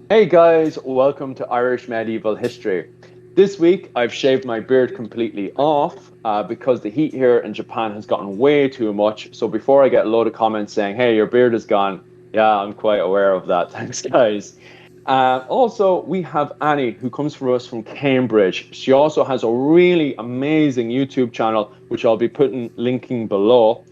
Hey guys, welcome to Irish Medieval History. This week I've shaved my beard completely off because the heat here in Japan has gotten way too much. So before I get a load of comments saying, hey, your beard is gone, yeah, I'm quite aware of that. Thanks, guys. Also, we have Annie, who comes from us from Cambridge. She also has a really amazing YouTube channel, which I'll be linking below.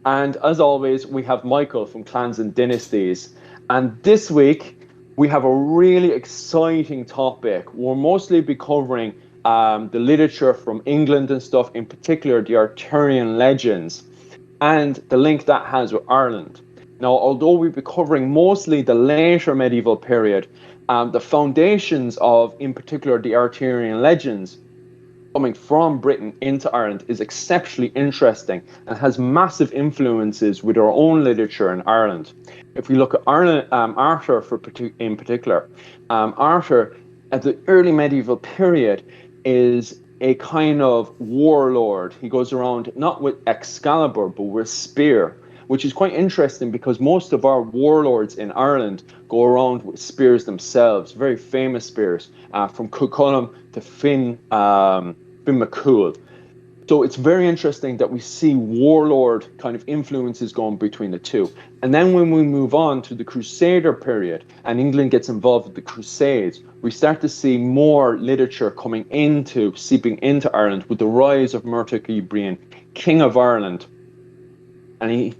And as always, we have Michael from Clans and Dynasties. And this week, we have a really exciting topic. We'll mostly be covering the literature from England and stuff, in particular the Arthurian legends, and the link that has with Ireland. Now, although we'll be covering mostly the later medieval period, the foundations of, in particular, the Arthurian legends coming from Britain into Ireland is exceptionally interesting and has massive influences with our own literature in Ireland. If we look at Ireland, Arthur in particular, Arthur at the early medieval period is a kind of warlord. He goes around not with Excalibur but with spear, which is quite interesting because most of our warlords in Ireland go around with spears themselves, very famous spears, from Cuchulainn to Finn McCool. So it's very interesting that we see warlord kind of influences going between the two. And then when we move on to the Crusader period and England gets involved with the Crusades, we start to see more literature seeping into Ireland with the rise of Murtagh Brian, King of Ireland. And he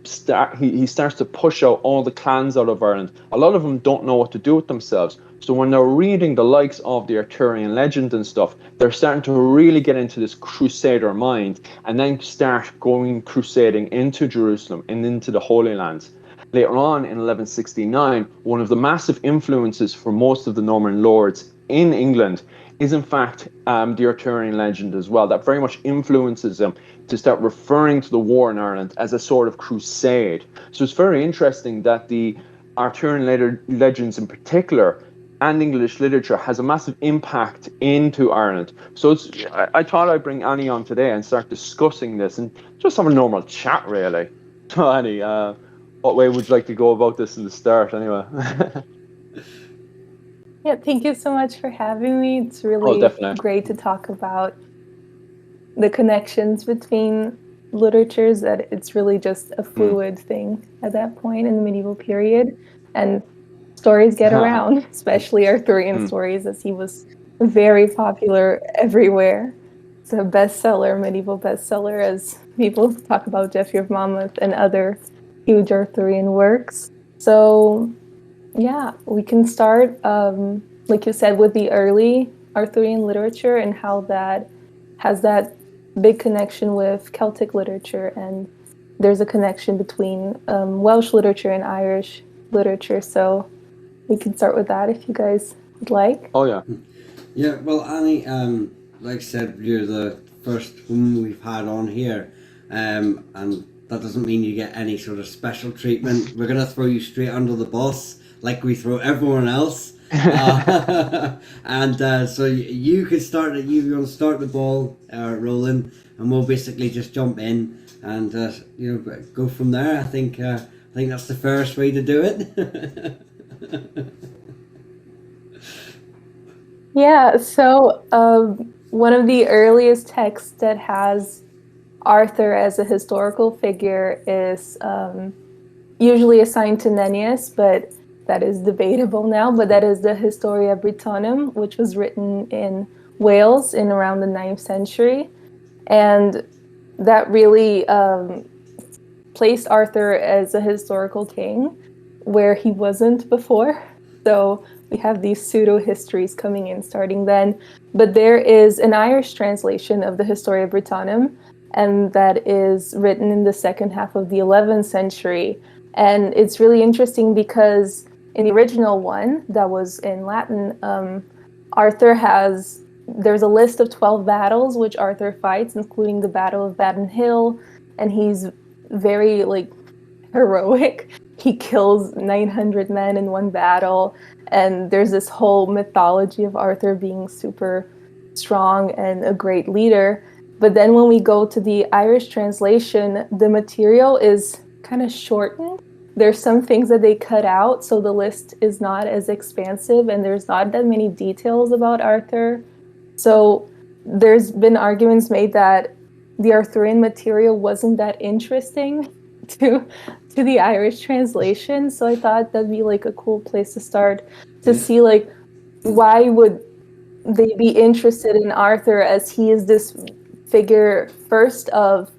starts to push out all the clans out of Ireland. A lot of them don't know what to do with themselves. So when they're reading the likes of the Arthurian legend and stuff, they're starting to really get into this crusader mind and then start going crusading into Jerusalem and into the Holy Lands. Later on in 1169, one of the massive influences for most of the Norman lords in England is in fact the Arthurian legend as well. That very much influences them to start referring to the war in Ireland as a sort of crusade. So it's very interesting that the Arthurian legends in particular and English literature has a massive impact into Ireland. So I thought I'd bring Annie on today and start discussing this and just have a normal chat, really. So Annie, what way would you like to go about this in the start anyway? Yeah, thank you so much for having me. It's really great to talk about the connections between literatures, that it's really just a fluid thing at that point in the medieval period. And stories get around, especially Arthurian stories, as he was very popular everywhere. It's a bestseller, medieval bestseller, as people talk about Geoffrey of Monmouth and other huge Arthurian works. So yeah, we can start, like you said, with the early Arthurian literature and how that has that big connection with Celtic literature. And there's a connection between Welsh literature and Irish literature. So we can start with that if you guys would like. Oh, yeah. Yeah, well, Annie, like I said, you're the first woman we've had on here. And that doesn't mean you get any sort of special treatment. We're going to throw you straight under the bus like we throw everyone else. So you could start it. You want to start the ball rolling, and we'll basically just jump in and go from there. I think that's the fairest way to do it. Yeah. So one of the earliest texts that has Arthur as a historical figure is usually assigned to Nennius, but that is debatable now, but that is the Historia Britonum, which was written in Wales in around the 9th century. And that really placed Arthur as a historical king where he wasn't before. So we have these pseudo-histories coming in starting then. But there is an Irish translation of the Historia Britonum, and that is written in the second half of the 11th century. And it's really interesting because in the original one that was in Latin, there's a list of 12 battles which Arthur fights, including the Battle of Baden Hill, and he's very heroic. He kills 900 men in one battle, and there's this whole mythology of Arthur being super strong and a great leader. But then when we go to the Irish translation, the material is kind of shortened. There's some things that they cut out, so the list is not as expansive and there's not that many details about Arthur. So there's been arguments made that the Arthurian material wasn't that interesting to the Irish translation. So I thought that'd be like a cool place to start to see like why would they be interested in Arthur, as he is this figure first of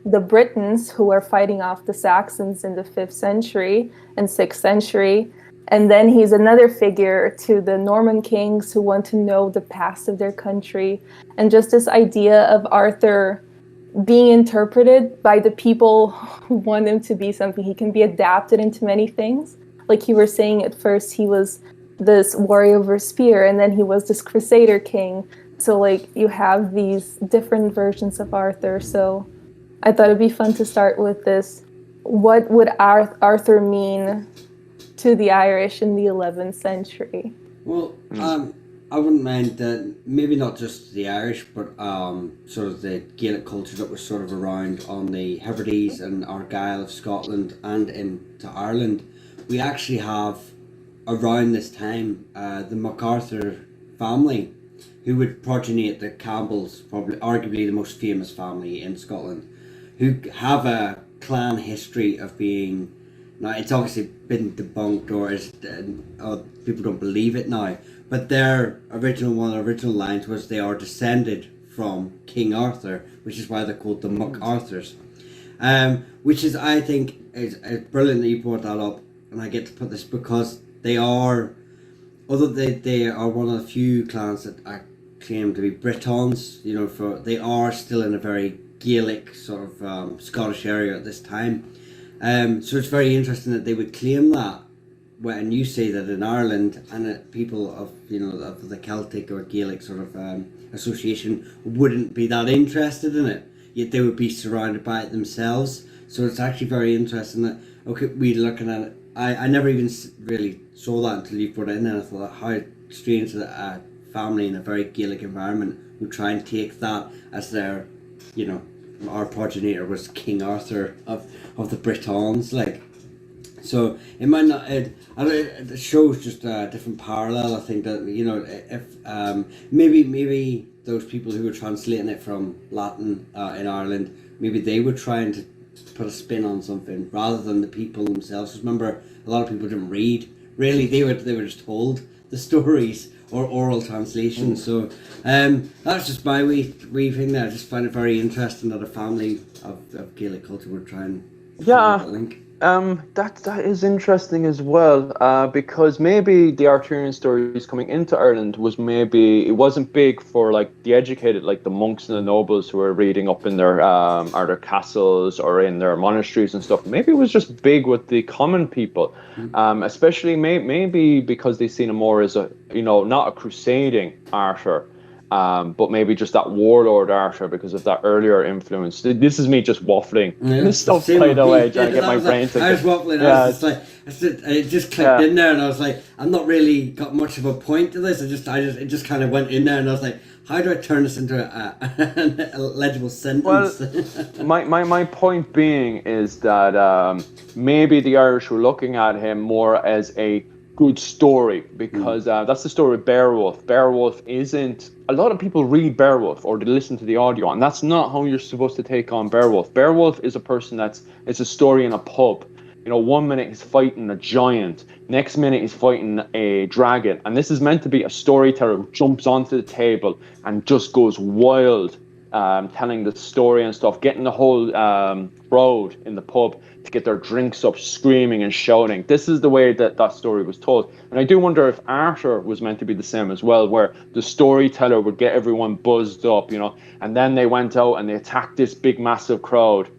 the Britons who are fighting off the Saxons in the 5th century and 6th century. And then he's another figure to the Norman kings who want to know the past of their country. And just this idea of Arthur being interpreted by the people who want him to be something. He can be adapted into many things. Like you were saying, at first he was this warrior over a spear, and then he was this crusader king. So like you have these different versions of Arthur. So I thought it'd be fun to start with this. What would Arthur mean to the Irish in the 11th century? Well, I wouldn't mind that, maybe not just the Irish, but sort of the Gaelic culture that was sort of around on the Hebrides and Argyll of Scotland and into Ireland. We actually have, around this time, the MacArthur family, who would progenate the Campbells, probably arguably the most famous family in Scotland, who have a clan history of being, now it's obviously been debunked or is people don't believe it now, but their one of the original lines was they are descended from King Arthur, which is why they're called the MacArthurs. Which is, I think, is brilliant that you brought that up, and I get to put this because they are, although they are one of the few clans that I claim to be Britons, you know, they are still in a very Gaelic sort of Scottish area at this time. So it's very interesting that they would claim that when you say that in Ireland and that people of, you know, of the Celtic or Gaelic sort of association wouldn't be that interested in it, yet they would be surrounded by it themselves. So it's actually very interesting that, okay, we're looking at it. I never even really saw that until you put it in there. I thought how strange that a family in a very Gaelic environment would try and take that as their, you know, our progenitor was King Arthur of the Britons, like. So it might not. It shows just a different parallel. I think that, you know, if maybe those people who were translating it from Latin in Ireland, maybe they were trying to put a spin on something rather than the people themselves. Because remember, a lot of people didn't read. Really, they were just told the stories or oral translations. So that's just my wee thing there. I just find it very interesting that a family of Gaelic culture would try and that link. That is interesting as well, because maybe the Arthurian stories coming into Ireland it wasn't big for like the educated, like the monks and the nobles who were reading up in their either castles or in their monasteries and stuff. Maybe it was just big with the common people, especially maybe because they seen him more as a, you know, not a crusading Arthur. But maybe just that warlord Arthur because of that earlier influence. This is me just waffling. This stuff by the way, trying to get my brain to. I was waffling. Yeah. I was just like, it just clicked in there, and I was like, I'm not really got much of a point to this. It just kind of went in there, and I was like, how do I turn this into a legible sentence? Well, my point being is that maybe the Irish were looking at him more as a good story, because that's the story of Beowulf. Beowulf isn't, a lot of people read Beowulf or they listen to the audio, and that's not how you're supposed to take on Beowulf. Beowulf is a person it's a story in a pub. You know, 1 minute he's fighting a giant, next minute he's fighting a dragon, and this is meant to be a storyteller who jumps onto the table and just goes wild, telling the story and stuff, getting the whole crowd in the pub to get their drinks up, screaming and shouting. This is the way that story was told. And I do wonder if Arthur was meant to be the same as well, where the storyteller would get everyone buzzed up, you know, and then they went out and they attacked this big massive crowd.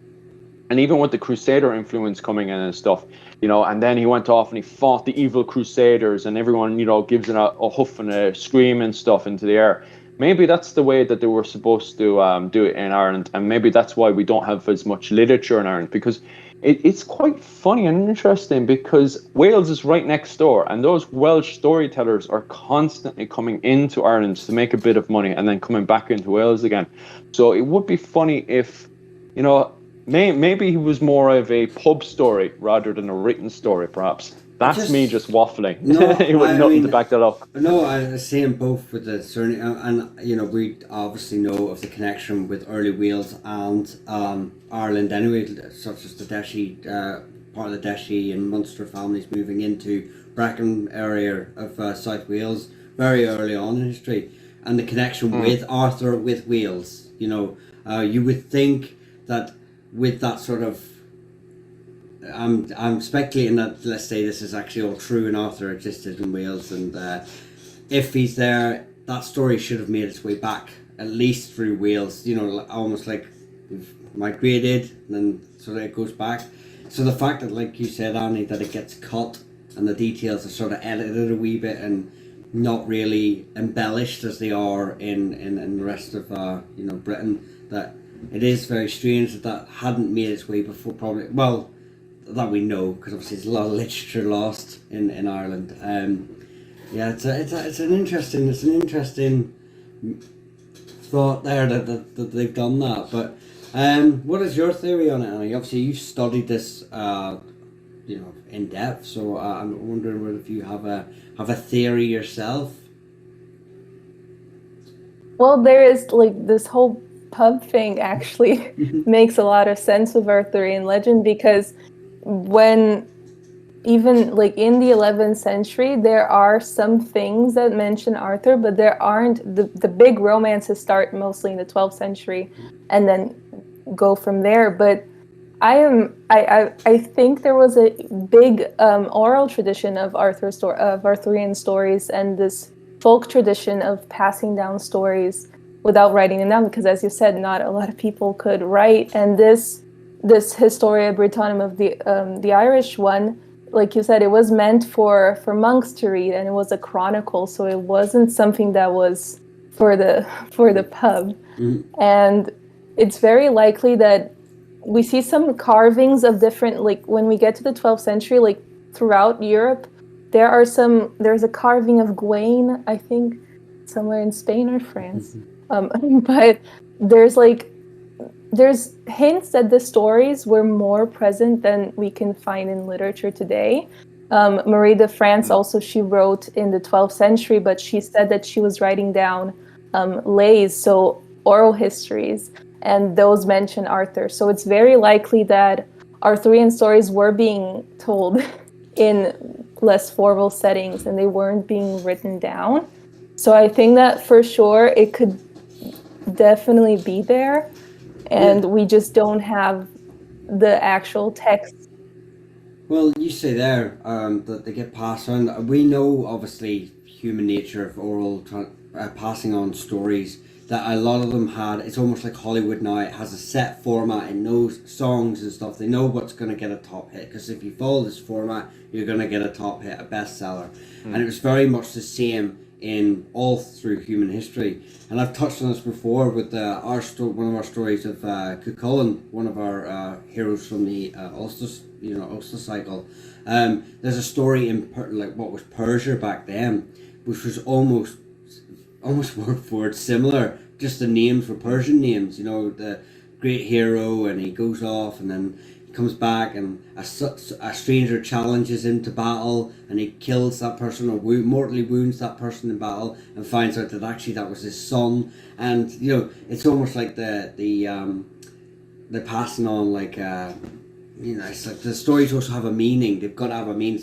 And even with the Crusader influence coming in and stuff, you know, and then he went off and he fought the evil Crusaders, and everyone, you know, gives it a huff and a scream and stuff into the air. Maybe that's the way that they were supposed to do it in Ireland, and maybe that's why we don't have as much literature in Ireland, because it's quite funny and interesting because Wales is right next door, and those Welsh storytellers are constantly coming into Ireland to make a bit of money and then coming back into Wales again. So it would be funny if, maybe he was more of a pub story rather than a written story, perhaps. That's me just waffling. No, He would nothing to back that up. No, I see them both with the surname, and we obviously know of the connection with early Wales and Ireland anyway, such as the Deshi, part of the Deshi and Munster families moving into Brecon area of South Wales very early on in history, and the connection with Arthur with Wales. You would think that with that sort of, I'm speculating that, let's say this is actually all true and Arthur existed in Wales, and if he's there, that story should have made its way back at least through Wales, almost like we've migrated and then sort of it goes back. So the fact that, like you said, Annie, that it gets cut and the details are sort of edited a wee bit and not really embellished as they are in the rest of Britain, that it is very strange that hadn't made its way before, probably, well, that we know, because obviously there's a lot of literature lost in Ireland. It's an interesting thought there that they've done that. But what is your theory on it, Annie? Obviously you've studied this in depth, so I'm wondering if you have a theory yourself. Well, there is this whole pub thing actually makes a lot of sense with Arthurian legend, because when even in the 11th century, there are some things that mention Arthur, but there aren't. The big romances start mostly in the 12th century and then go from there. But I think there was a big oral tradition of Arthurian stories, and this folk tradition of passing down stories without writing them down, because, as you said, not a lot of people could write. And this Historia Britannicum of the Irish one, like you said, it was meant for monks to read, and it was a chronicle, so it wasn't something that was for the pub. And it's very likely that we see some carvings of different, when we get to the 12th century, throughout Europe, there's a carving of Gawain, I think, somewhere in Spain or France. But there's hints that the stories were more present than we can find in literature today. Marie de France also, she wrote in the 12th century, but she said that she was writing down lays, so oral histories, and those mention Arthur. So it's very likely that Arthurian stories were being told in less formal settings and they weren't being written down. So I think that for sure it could definitely be there. And we just don't have the actual text. Well, you say there that they get passed on. We know, obviously, human nature of oral passing on stories, that a lot of them had, it's almost like Hollywood now, it has a set format, it knows songs and stuff, they know what's going to get a top hit, because if you follow this format, you're going to get a top hit, a bestseller. And it was very much the same in all through human history. And I've touched on this before with one of our stories of Cuchulainn, one of our heroes from the Ulster cycle. There's a story in what was Persia back then, which was almost word for word similar. Just the names were Persian names. The great hero, and he goes off, and then he comes back, and a stranger challenges him to battle, and he kills that person or mortally wounds that person in battle, and finds out that actually that was his son. And it's almost like the passing on it's like the stories also have a meaning. They've got to have a meaning.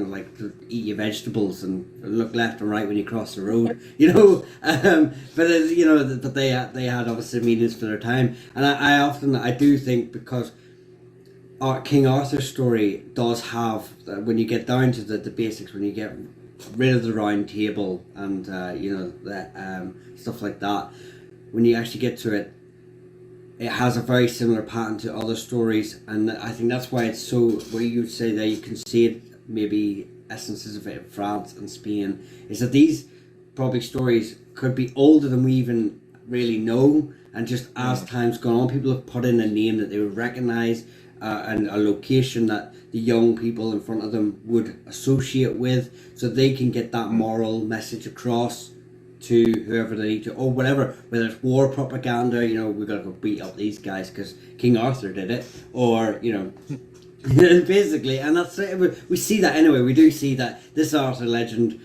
Like to eat your vegetables and look left and right when you cross the road. But they had obviously meanings for their time. And I do think, because King Arthur's story does have, when you get down to the basics, when you get rid of the round table and stuff like that, when you actually get to it, it has a very similar pattern to other stories, and I think that's why it's so, where you would say that you can see it, maybe essences of it in France and Spain, is that these probably stories could be older than we even really know, and just as time's gone on, people have put in a name that they would recognise, and a location that the young people in front of them would associate with, so they can get that moral message across to whoever they need to, or whatever, whether it's war propaganda, you know, we've got to go beat up these guys because King Arthur did it, or, you know, basically, and that's it. We see that anyway. We do see that this Arthur legend,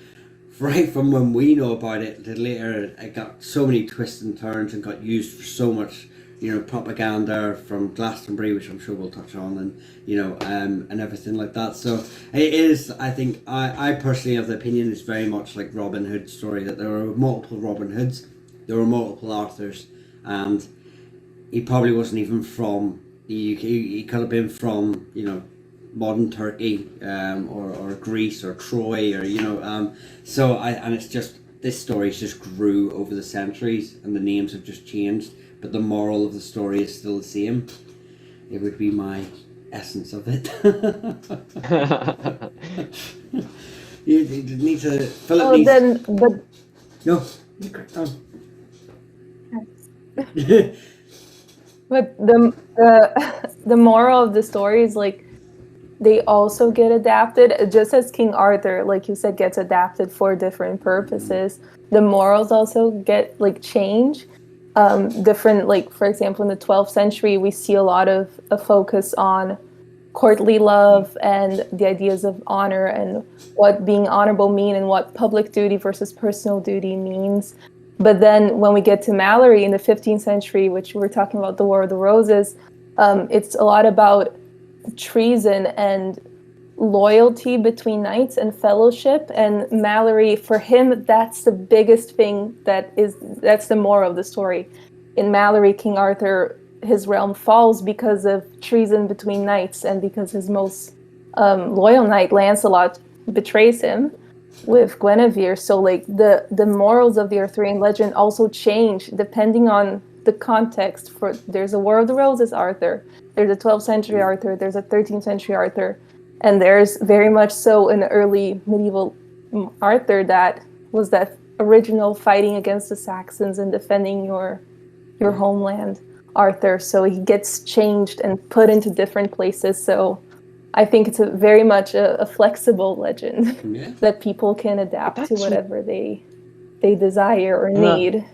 right from when we know about it to later, it got so many twists and turns and got used for so much, you know, propaganda from Glastonbury, which I'm sure we'll touch on, and, you know, and everything like that. So it is, I think, I personally have the opinion, it's very much like Robin Hood's story, that there were multiple Robin Hoods, there were multiple Arthurs, and he probably wasn't even from the UK. He could have been from, you know, modern Turkey, or Greece or Troy, or, you know, and it's just, this story's just grew over the centuries and the names have just changed, but the moral of the story is still the same. It would be my essence of it. you need to fill it. No, you crack on. But the moral of the story is, like, they also get adapted, just as King Arthur, like you said, gets adapted for different purposes. The morals also get, like, change. Different, like, for example, in the 12th century, we see a lot of a focus on courtly love and the ideas of honor and what being honorable mean and what public duty versus personal duty means. But then when we get to Malory in the 15th century, which we're talking about the War of the Roses, it's a lot about treason and loyalty between knights and fellowship. And Malory, for him, that's the biggest thing, that's the moral of the story. In Malory, King Arthur, his realm falls because of treason between knights and because his most loyal knight, Lancelot, betrays him with Guinevere. So, like, the morals of the Arthurian legend also change depending on the context. There's a War of the Roses Arthur, there's a 12th century Arthur, there's a 13th century Arthur, and there's very much so an early medieval Arthur that was that original fighting against the Saxons and defending your homeland Arthur. So he gets changed and put into different places. So I think it's very much a flexible legend that people can adapt to whatever they desire or need.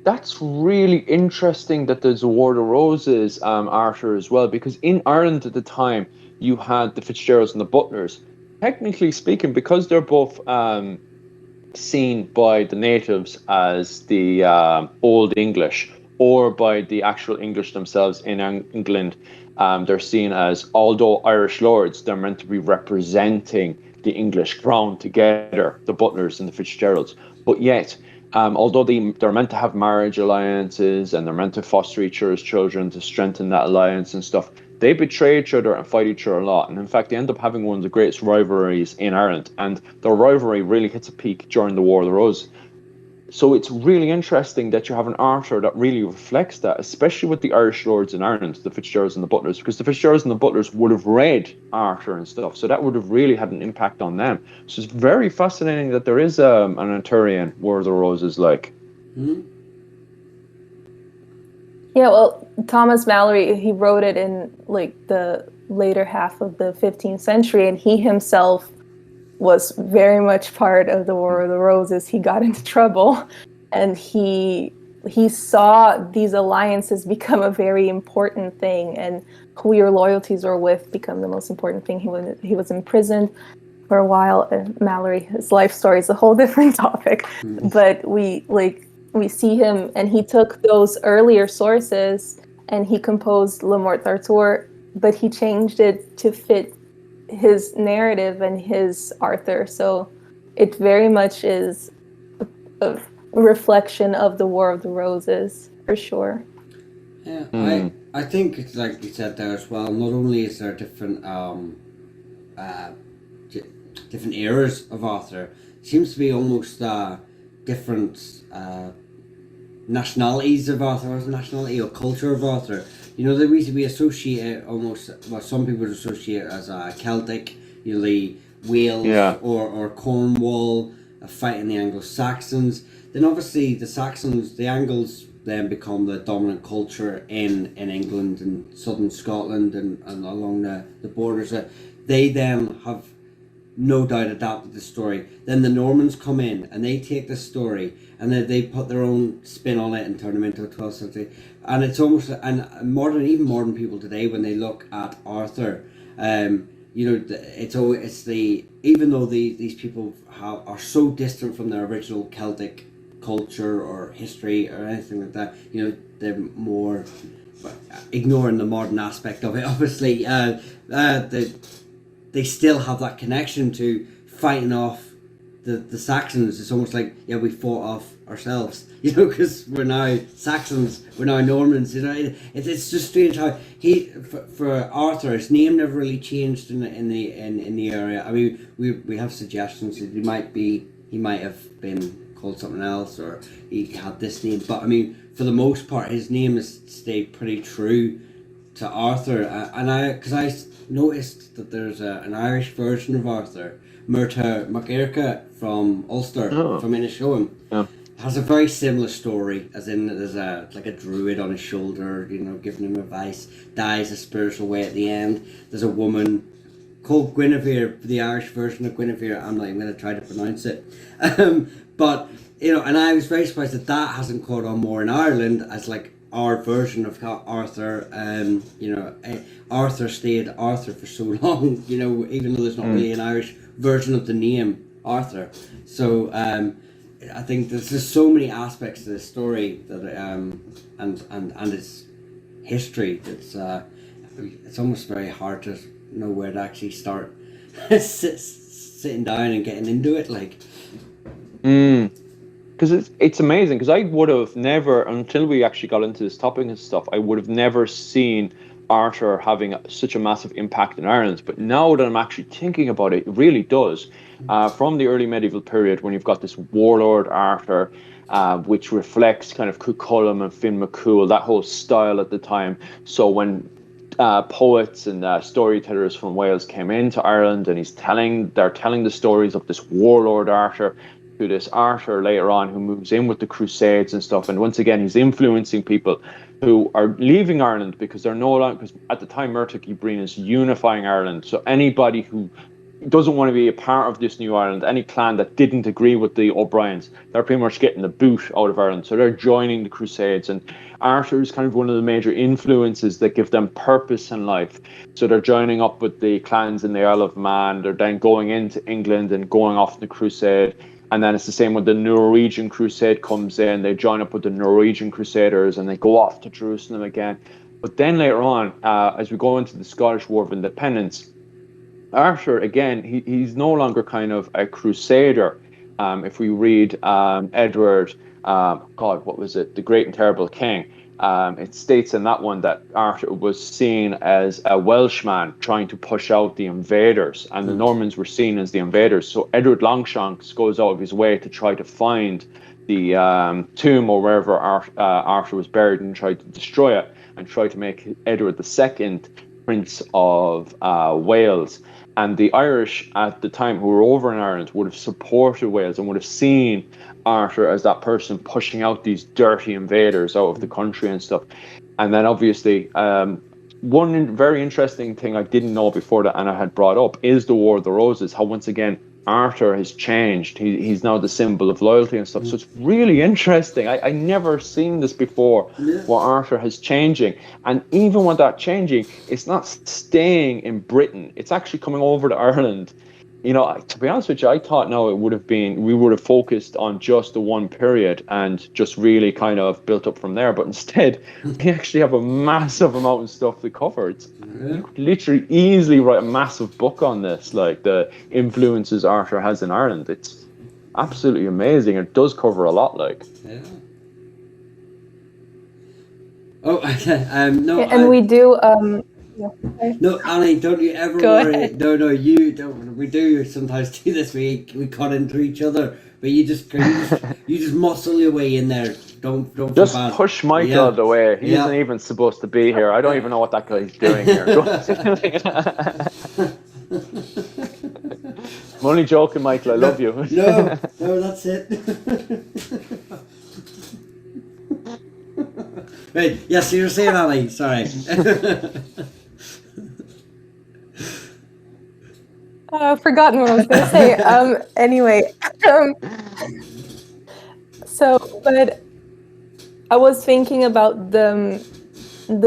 That's really interesting that there's a War of the Roses Arthur as well, because in Ireland at the time you had the Fitzgeralds and the Butlers. Technically speaking, because they're both seen by the natives as the Old English, or by the actual English themselves in England, they're seen as, although Irish lords, they're meant to be representing the English crown together, the Butlers and the Fitzgeralds. But yet, although they're meant to have marriage alliances and they're meant to foster each other's children to strengthen that alliance and stuff, they betray each other and fight each other a lot. And in fact, they end up having one of the greatest rivalries in Ireland. And the rivalry really hits a peak during the War of the Roses. So it's really interesting that you have an Arthur that really reflects that, especially with the Irish lords in Ireland, the Fitzgeralds and the Butlers, because the Fitzgeralds and the Butlers would have read Arthur and stuff. So that would have really had an impact on them. So it's very fascinating that there is an Arthurian War of the Roses, like. Mm-hmm. Yeah, well, Thomas Malory, he wrote it in, like, the later half of the 15th century, and he himself was very much part of the War of the Roses. He got into trouble, and he saw these alliances become a very important thing, and who your loyalties were with become the most important thing. He was imprisoned for a while. And Malory, his life story is a whole different topic, but we see him, and he took those earlier sources and he composed Le Morte d'Arthur, but he changed it to fit his narrative and his Arthur. So it very much is a reflection of the War of the Roses, for sure. Yeah, I think it's like you said there as well. Not only is there different different eras of Arthur, it seems to be almost different nationalities of Arthur, or nationality or culture of Arthur. You know, we associate it almost, well, some people associate it as Celtic, you know, the Wales or Cornwall fighting the Anglo-Saxons. Then obviously the Saxons, the Angles then become the dominant culture in England and southern Scotland and along the borders. They then have no doubt adapted the story. Then the Normans come in and they take the story and then they put their own spin on it and turn them into a 12th century. And it's almost, and modern people today, when they look at Arthur, even though these people are so distant from their original Celtic culture or history or anything like that, they're more ignoring the modern aspect of it. Obviously, they still have that connection to fighting off the Saxons. It's almost like, we fought off ourselves, because we're now Saxons, we're now Normans. It's just strange how for Arthur, his name never really changed in the area. I mean, we have suggestions that he might have been called something else, or he had this name, but I mean, for the most part, his name has stayed pretty true to Arthur. Because I noticed that there's an Irish version of Arthur, Murta MacEircha from Ulster, from Inishowen. Yeah. Has a very similar story, as in there's a druid on his shoulder, giving him advice, dies a spiritual way at the end. There's a woman called Guinevere, the Irish version of Guinevere. I'm not even going to try to pronounce it. But, and I was very surprised that hasn't caught on more in Ireland as like our version of how Arthur, Arthur stayed Arthur for so long, even though there's not really an Irish version of the name Arthur. So, I think there's just so many aspects to this story that and its history. It's almost very hard to know where to actually start sitting down and getting into it. Because it's amazing. Because I would have never, until we actually got into this topic and stuff, I would have never seen Arthur having such a massive impact in Ireland. But now that I'm actually thinking about it, it really does. From the early medieval period, when you've got this warlord Arthur, which reflects kind of Cuchulainn and Finn McCool, that whole style at the time. So when poets and storytellers from Wales came into Ireland, and they're telling the stories of this warlord Arthur, to this Arthur later on who moves in with the Crusades and stuff, and once again he's influencing people who are leaving Ireland because they're no longer, because at the time Murtagh Breen is unifying Ireland, so anybody who doesn't want to be a part of this new Ireland, any clan that didn't agree with the O'Briens, they're pretty much getting the boot out of Ireland, so they're joining the Crusades. And Arthur is kind of one of the major influences that give them purpose in life, so they're joining up with the clans in the Isle of Man. They're then going into England and going off the crusade. And then it's the same when the Norwegian Crusade comes in. They join up with the Norwegian Crusaders and they go off to Jerusalem again. But then later on, as we go into the Scottish War of Independence, Arthur, again, he's no longer kind of a crusader. If we read Edward, what was it? The Great and Terrible King. It states in that one that Arthur was seen as a Welshman trying to push out the invaders, and the Normans were seen as the invaders. So Edward Longshanks goes out of his way to try to find the tomb or wherever Arthur was buried and try to destroy it and try to make Edward II Prince of Wales. And the Irish at the time who were over in Ireland would have supported Wales and would have seen Arthur as that person pushing out these dirty invaders out of the country and stuff. And then obviously one very interesting thing I didn't know before that and I had brought up is the War of the Roses, how once again Arthur has changed. He's now the symbol of loyalty and stuff. So it's really interesting. I never seen this before, what Arthur has changing. And even with that changing, it's not staying in Britain. It's actually coming over to Ireland. To be honest with you, I thought we would have focused on just the one period and just really kind of built up from there. But instead, we actually have a massive amount of stuff to cover. You could literally easily write a massive book on this, like the influences Arthur has in Ireland. It's absolutely amazing. It does cover a lot, like. Yeah. Oh, no. And we do. No, Annie, don't you ever worry. Ahead. No, you don't. We do sometimes do this. We cut into each other, but you just muscle your way in there. Don't just push Michael out of the way. He isn't even supposed to be here. I don't even know what that guy's doing here. I'm only joking, Michael. I love you. No, that's it. Wait, yes, you were saying Ali. Sorry. I've forgotten what I was going to say. Anyway, but I was thinking about the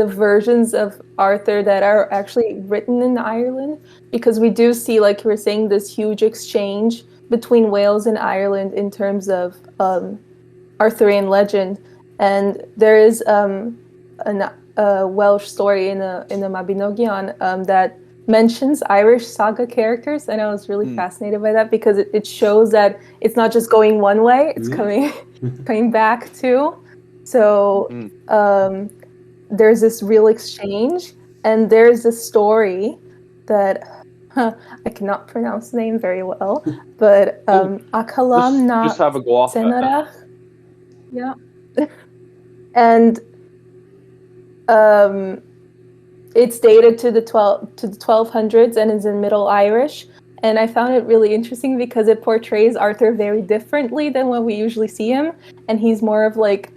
versions of Arthur that are actually written in Ireland, because we do see, like you were saying, this huge exchange between Wales and Ireland in terms of Arthurian legend, and there is a Welsh story in the Mabinogion that mentions Irish saga characters, and I was really fascinated by that because it shows that it's not just going one way; it's coming back too. So there's this real exchange, and there's a story that I cannot pronounce the name very well, but Akalam na just have a go off. Yeah. And it's dated to the 1200s and is in Middle Irish. And I found it really interesting because it portrays Arthur very differently than when we usually see him. And he's more of like,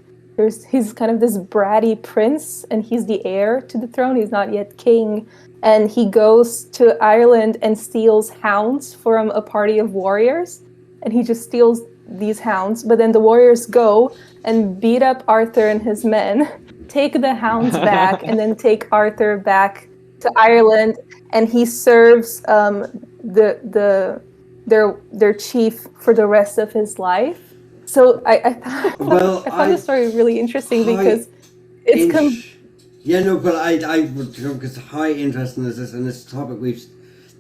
he's kind of this bratty prince, and he's the heir to the throne. He's not yet king. And he goes to Ireland and steals hounds from a party of warriors. And he just steals these hounds. But then the warriors go and beat up Arthur and his men, take the hounds back, and then take Arthur back to Ireland. And he serves their chief for the rest of his life. So I found the story really interesting because it's yeah, no, but I would, because how interesting is this? And this topic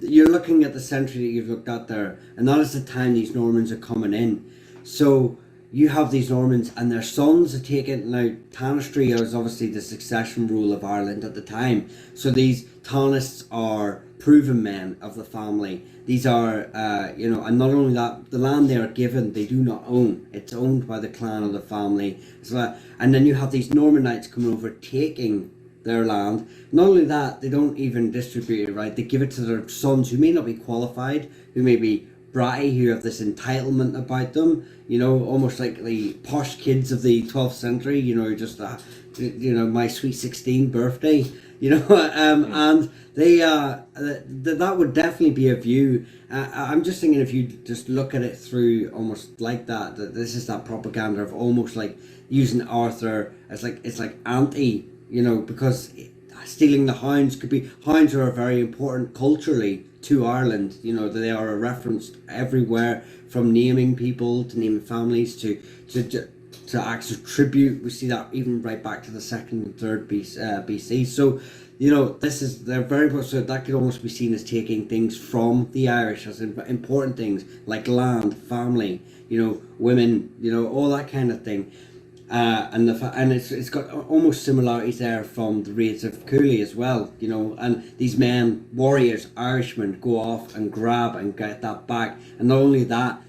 you're looking at the century that you've looked at there, and that is the time these Normans are coming in. So you have these Normans and their sons are taken. Now, Tanistry is obviously the succession rule of Ireland at the time. So these Tanists are proven men of the family. These are, and not only that, the land they are given, they do not own. It's owned by the clan of the family. So, and then you have these Norman knights coming over, taking their land. Not only that, they don't even distribute it, right? They give it to their sons who may not be qualified, who may be bratty, who have this entitlement about them, almost like the posh kids of the 12th century, just my sweet 16th birthday, and they that would definitely be a view. I'm just thinking, if you just look at it through almost like that this is that propaganda of almost like using Arthur as like, it's like anti, because stealing the hounds hounds are very important culturally to Ireland. They are referenced everywhere, from naming people to naming families to acts of tribute. We see that even right back to the 2nd and 3rd BC. So they're very much, so that could almost be seen as taking things from the Irish as important things like land, family, women, all that kind of thing. And it's got almost similarities there from the raids of Cooley as well, and these men, warriors, Irishmen, go off and grab and get that back. And not only that,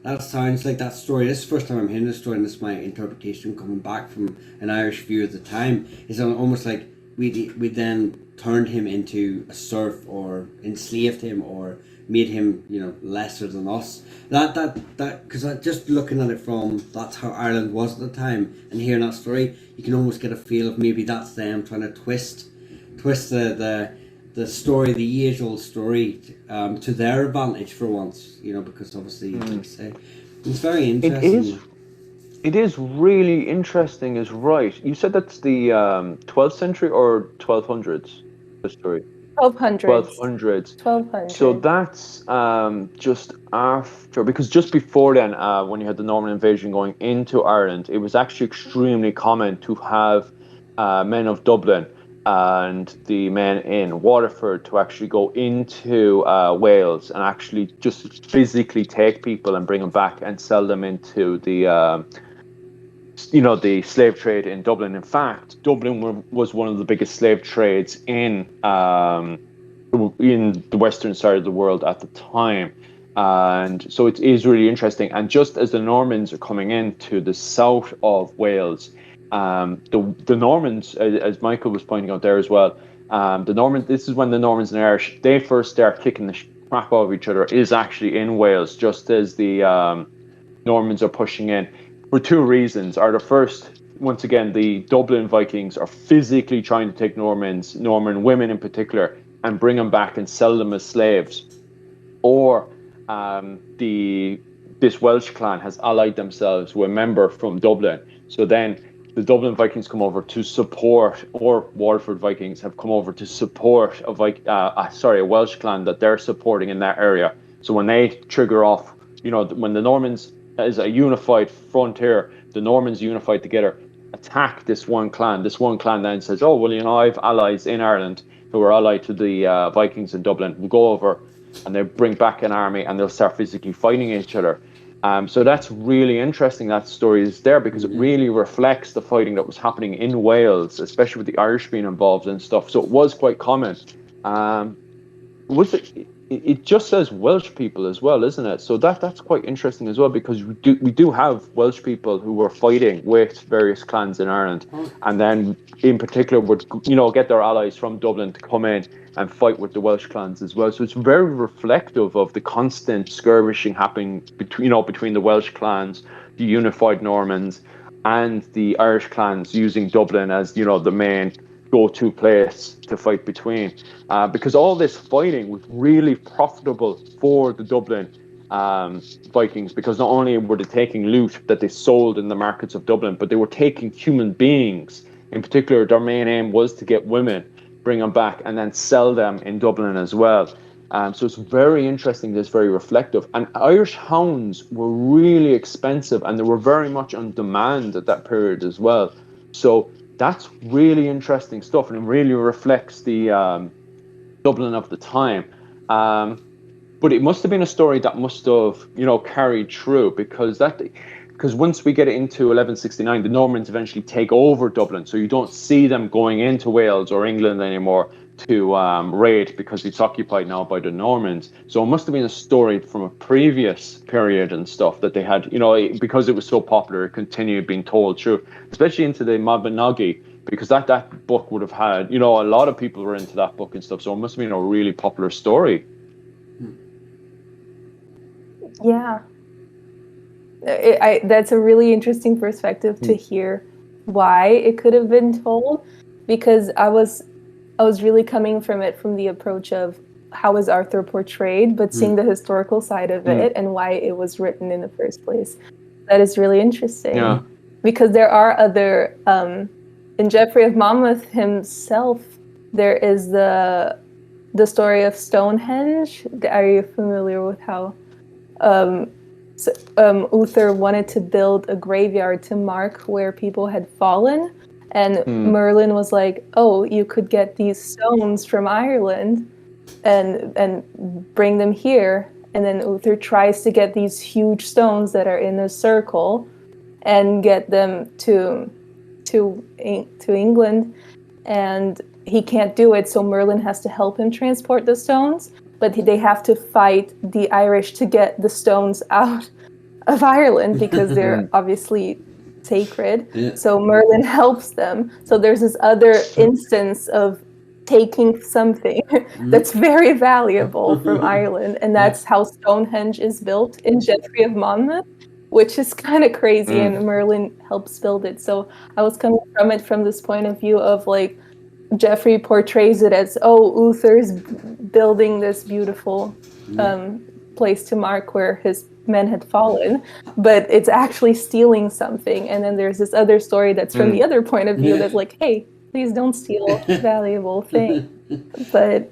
that sounds like that story. This is the first time I'm hearing this story, and this is my interpretation coming back from an Irish view at the time. It's almost like we then turned him into a serf, or enslaved him, or made him, lesser than us. That because just looking at it from, that's how Ireland was at the time, and hearing that story, you can almost get a feel of maybe that's them trying to twist the story, the age-old story, to their advantage for once, because obviously, like I say, it's very interesting. It is really interesting, is right. You said that's the 12th century or 1200s, the story? 1200s. So that's just after, because just before then, when you had the Norman invasion going into Ireland, it was actually extremely common to have men of Dublin and the men in Waterford to actually go into Wales and actually just physically take people and bring them back and sell them into the the slave trade in Dublin. In fact, Dublin was one of the biggest slave trades in the western side of the world at the time. And so it is really interesting. And just as the Normans are coming into the south of Wales, the Normans, as Michael was pointing out there as well, this is when the Normans and Irish, they first start kicking the crap out of each other, is actually in Wales, just as the Normans are pushing in, for two reasons. The first once again, the Dublin Vikings are physically trying to take Norman women in particular, and bring them back and sell them as slaves. Or this Welsh clan has allied themselves with a member from Dublin. So then the Dublin Vikings come over to support, or Waterford Vikings have come over to support a Welsh clan that they're supporting in that area. So when they trigger off, when the Normans, as a unified frontier, the Normans unified together, attack this one clan. This one clan then says, oh, well, I have allies in Ireland who are allied to the Vikings in Dublin. We'll go over, and they bring back an army, and they'll start physically fighting each other. So that's really interesting, that story is there, because it really reflects the fighting that was happening in Wales, especially with the Irish being involved and stuff. So it was quite common. It just says Welsh people as well, isn't it? So that's quite interesting as well, because we do have Welsh people who were fighting with various clans in Ireland, and then in particular would get their allies from Dublin to come in and fight with the Welsh clans as well. So it's very reflective of the constant skirmishing happening between the Welsh clans, the unified Normans, and the Irish clans, using Dublin as the main go-to place to fight between, because all this fighting was really profitable for the Dublin Vikings, because not only were they taking loot that they sold in the markets of Dublin, but they were taking human beings. In particular, their main aim was to get women, bring them back, and then sell them in Dublin as well. So it's very interesting. It's very reflective. And Irish hounds were really expensive, and they were very much on demand at that period as well. So that's really interesting stuff, and it really reflects the Dublin of the time. But it must have been a story that must have, carried through, because once we get into 1169, the Normans eventually take over Dublin, so you don't see them going into Wales or England anymore to raid, because it's occupied now by the Normans. So it must have been a story from a previous period and stuff that they had, because it was so popular, it continued being told through, especially into the Mabinogi, because that book would have had, a lot of people were into that book and stuff. So it must have been a really popular story. Yeah. That's a really interesting perspective to hear why it could have been told, because I was really coming from the approach of how is Arthur portrayed, but seeing the historical side of it and why it was written in the first place. That is really interesting. Yeah. Because there are other, in Geoffrey of Monmouth himself, there is the story of Stonehenge. Are you familiar with how Uther wanted to build a graveyard to mark where people had fallen? And Merlin was like, oh, you could get these stones from Ireland and bring them here. And then Uther tries to get these huge stones that are in a circle and get them to England. And he can't do it, so Merlin has to help him transport the stones. But they have to fight the Irish to get the stones out of Ireland, because they're obviously sacred. Yeah. So Merlin helps them. So there's this other instance of taking something that's very valuable from Ireland, and that's how Stonehenge is built in Geoffrey of Monmouth, which is kind of crazy, and Merlin helps build it. So I was coming from it from this point of view of like, Geoffrey portrays it as, oh, Uther's building this beautiful place to mark where his men had fallen, but it's actually stealing something. And then there's this other story that's from the other point of view that's like, hey, please don't steal a valuable thing. But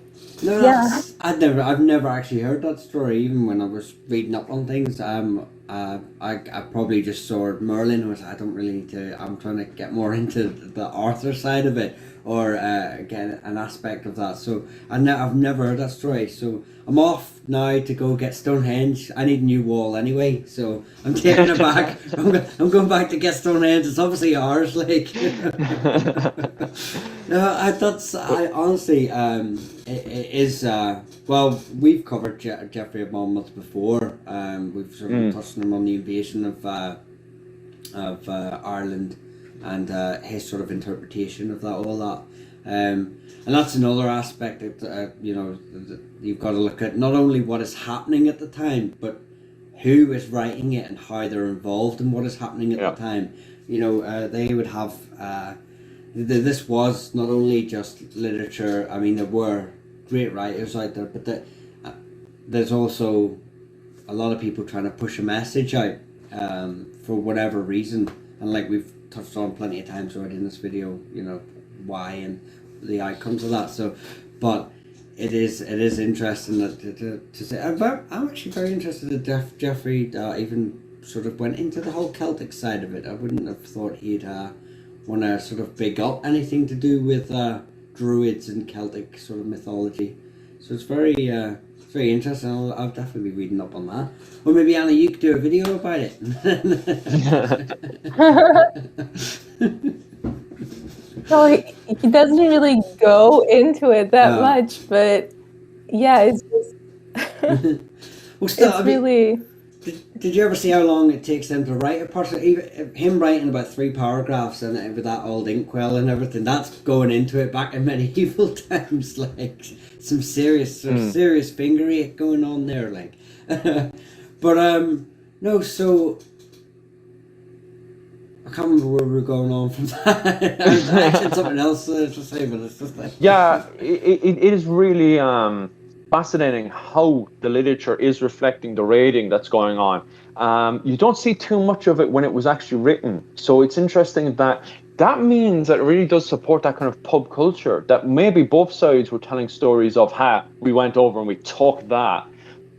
I've never actually heard that story, even when I was reading up on things. I probably just saw Merlin and was, I don't really need to, I'm trying to get more into the Arthur side of it, or get an aspect of that. So I've never heard that story. So I'm off now to go get Stonehenge. I need a new wall anyway, so I'm taking it back. I'm going back to get Stonehenge. It's obviously ours, like. No, I honestly, it is. Well, we've covered Geoffrey of Monmouth before. We've sort of touched on the invasion of Ireland and his sort of interpretation of that, all that. And that's another aspect that, you've got to look at not only what is happening at the time, but who is writing it and how they're involved in what is happening at the time. they would have. This was not only just literature. I mean, there were great writers out there, but there's also a lot of people trying to push a message out for whatever reason, and like we've touched on plenty of times already in this video, why and the outcomes of that. So, but it is interesting to say. I'm actually very interested that Jeffrey even sort of went into the whole Celtic side of it. I wouldn't have thought he'd want to sort of big up anything to do with Druids and Celtic sort of mythology. So it's very interesting. I'll definitely be reading up on that. Or maybe Anna, you could do a video about it. So he doesn't really go into it that much, but yeah, it's just well, still, it's really. Did you ever see how long it takes them to write a person? Even him writing about 3 paragraphs and with that old inkwell and everything, that's going into it back in medieval times, like some serious fingery going on there, like. But no, so I can't remember where we were going on from that. I had something else to say, but it's just like it is really fascinating how the literature is reflecting the raiding that's going on. You don't see too much of it when it was actually written. So it's interesting that means that it really does support that kind of pub culture, that maybe both sides were telling stories of how we went over and we took that.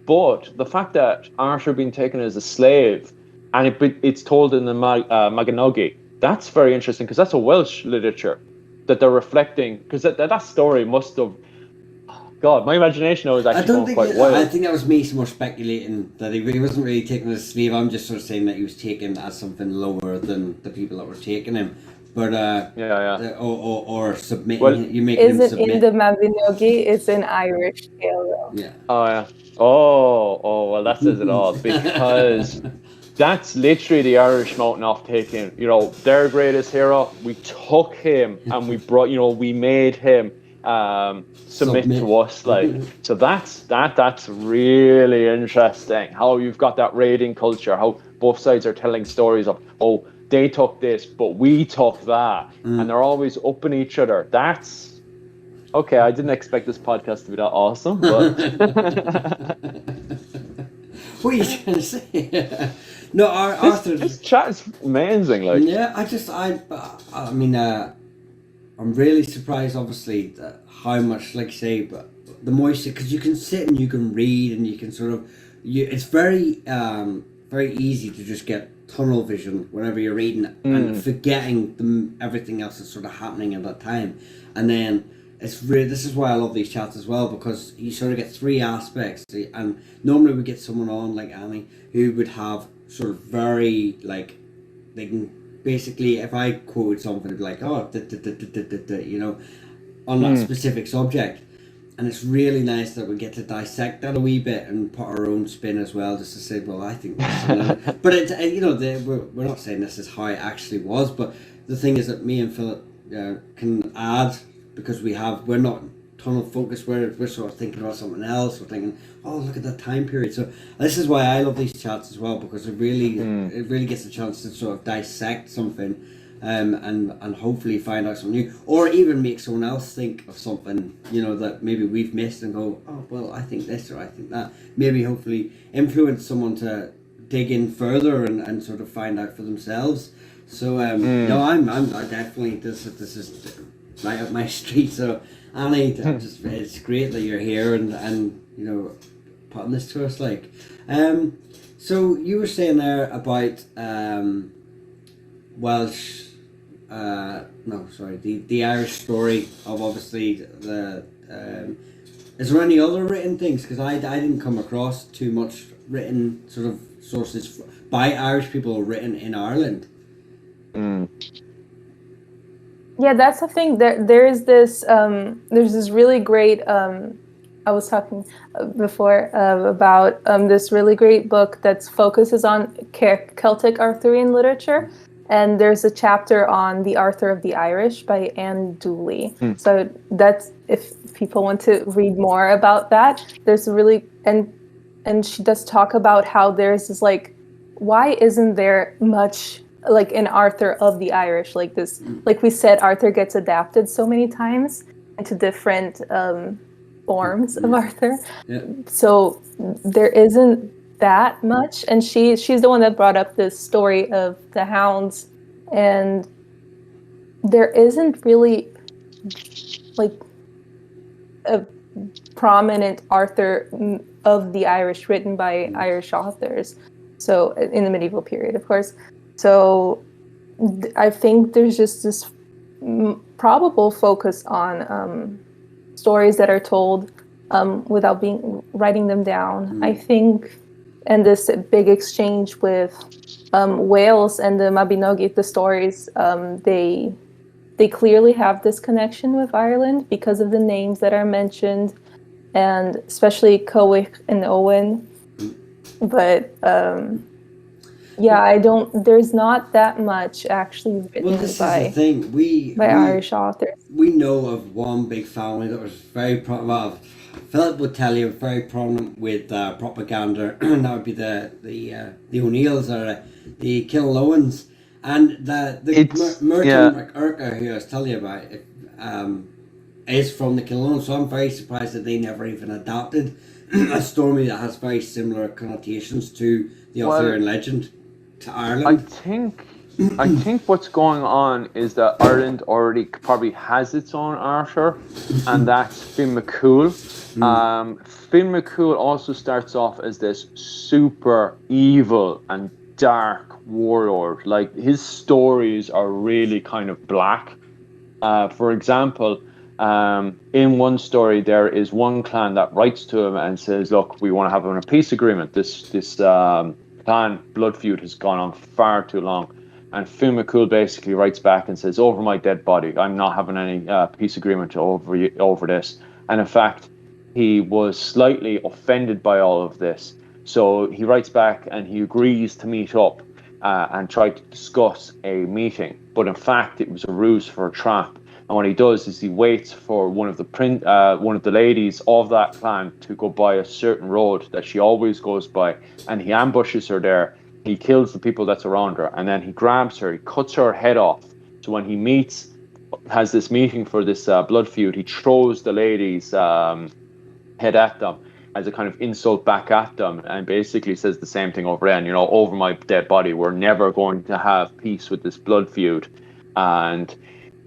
But the fact that Arthur being taken as a slave and it's told in the Mabinogi, that's very interesting because that's a Welsh literature that they're reflecting, because that story must have, God, my imagination was actually going quite wild. I think that was me more speculating that he wasn't really taken as a slave. I'm just sort of saying that he was taken as something lower than the people that were taking him. But or submitting. Well, you make him submit. In the Mabinogi, it's an Irish tale, though. Yeah. Oh yeah. Oh well, that says it all, because that's literally the Irish mountain off taking. Their greatest hero. We took him and we brought. We made him. Submit to us, like. So that's really interesting how you've got that raiding culture, how both sides are telling stories of, oh, they took this but we took that, and they're always upping each other. That's okay. I didn't expect this podcast to be that awesome, but what are you trying to say? No, Arthur, this chat is amazing, like. Yeah, I mean I'm really surprised, obviously, how much, like say, but the moisture, because you can sit and you can read and you can sort of, it's very easy to just get tunnel vision whenever you're reading and forgetting everything else that's sort of happening at that time. And then this is why I love these chats as well, because you sort of get 3 aspects. And normally we get someone on like Annie who would have sort of very, like, they can basically, if I quoted something, it'd be like, oh, on that specific subject. And it's really nice that we get to dissect that a wee bit and put our own spin as well, just to say, well, I think this. But it's, we're not saying this is how it actually was, but the thing is that me and Philip can add, because we're not tunnel focused, we're sort of thinking about something else. We're thinking, oh, look at that time period. So this is why I love these chats as well, because it really gets a chance to sort of dissect something, and hopefully find out something new, or even make someone else think of something, that maybe we've missed, and go, oh, well, I think this or I think that. Maybe hopefully influence someone to dig in further and sort of find out for themselves. So no, I definitely, this is right up my street. So Annie, it's great that you're here and putting this to us, like. So you were saying there about Welsh. The Irish story of, obviously, the. Is there any other written things? Because I didn't come across too much written sort of sources by Irish people written in Ireland. Yeah, that's the thing. There's this really great. I was talking before about this really great book that focuses on Celtic Arthurian literature, and there's a chapter on the Arthur of the Irish by Anne Dooley. So that's, if people want to read more about that, there's and she does talk about how there's this, like, why isn't there much like an Arthur of the Irish, like this, like we said, Arthur gets adapted so many times into different forms of Arthur. Yeah. So there isn't that much, and she's the one that brought up this story of the hounds, and there isn't really like a prominent Arthur of the Irish written by Irish authors, so in the medieval period, of course. So I think there's just this probable focus on stories that are told without writing them down. I think, and this big exchange with Wales and the Mabinogi, the stories, they clearly have this connection with Ireland because of the names that are mentioned, and especially Cowick and Owen. But there's not that much actually written by Irish authors. We know of one big family that was very Philip would tell you, very prominent with propaganda, and that would be the O'Neills or the Killoans. And the Merton McCurker, who I was telling you about, is from the Killoans, so I'm very surprised that they never even adapted a story that has very similar connotations to the Arthurian legend to Ireland. I think what's going on is that Ireland already probably has its own Arthur, and that's Finn McCool. Finn McCool also starts off as this super evil and dark warlord. Like, his stories are really kind of black. For example, in one story, there is one clan that writes to him and says, look, we want to have a peace agreement. This clan blood feud has gone on far too long. And Finn McCool basically writes back and says, over my dead body, I'm not having any peace agreement over this. And in fact, he was slightly offended by all of this. So he writes back and he agrees to meet up and try to discuss a meeting. But in fact, it was a ruse for a trap. And what he does is he waits for one of the ladies of that clan to go by a certain road that she always goes by, and he ambushes her there. He kills the people that's around her, and then he grabs her, he cuts her head off. So when he has this meeting for this blood feud, he throws the lady's head at them as a kind of insult back at them, and basically says the same thing over again, over my dead body, we're never going to have peace with this blood feud. And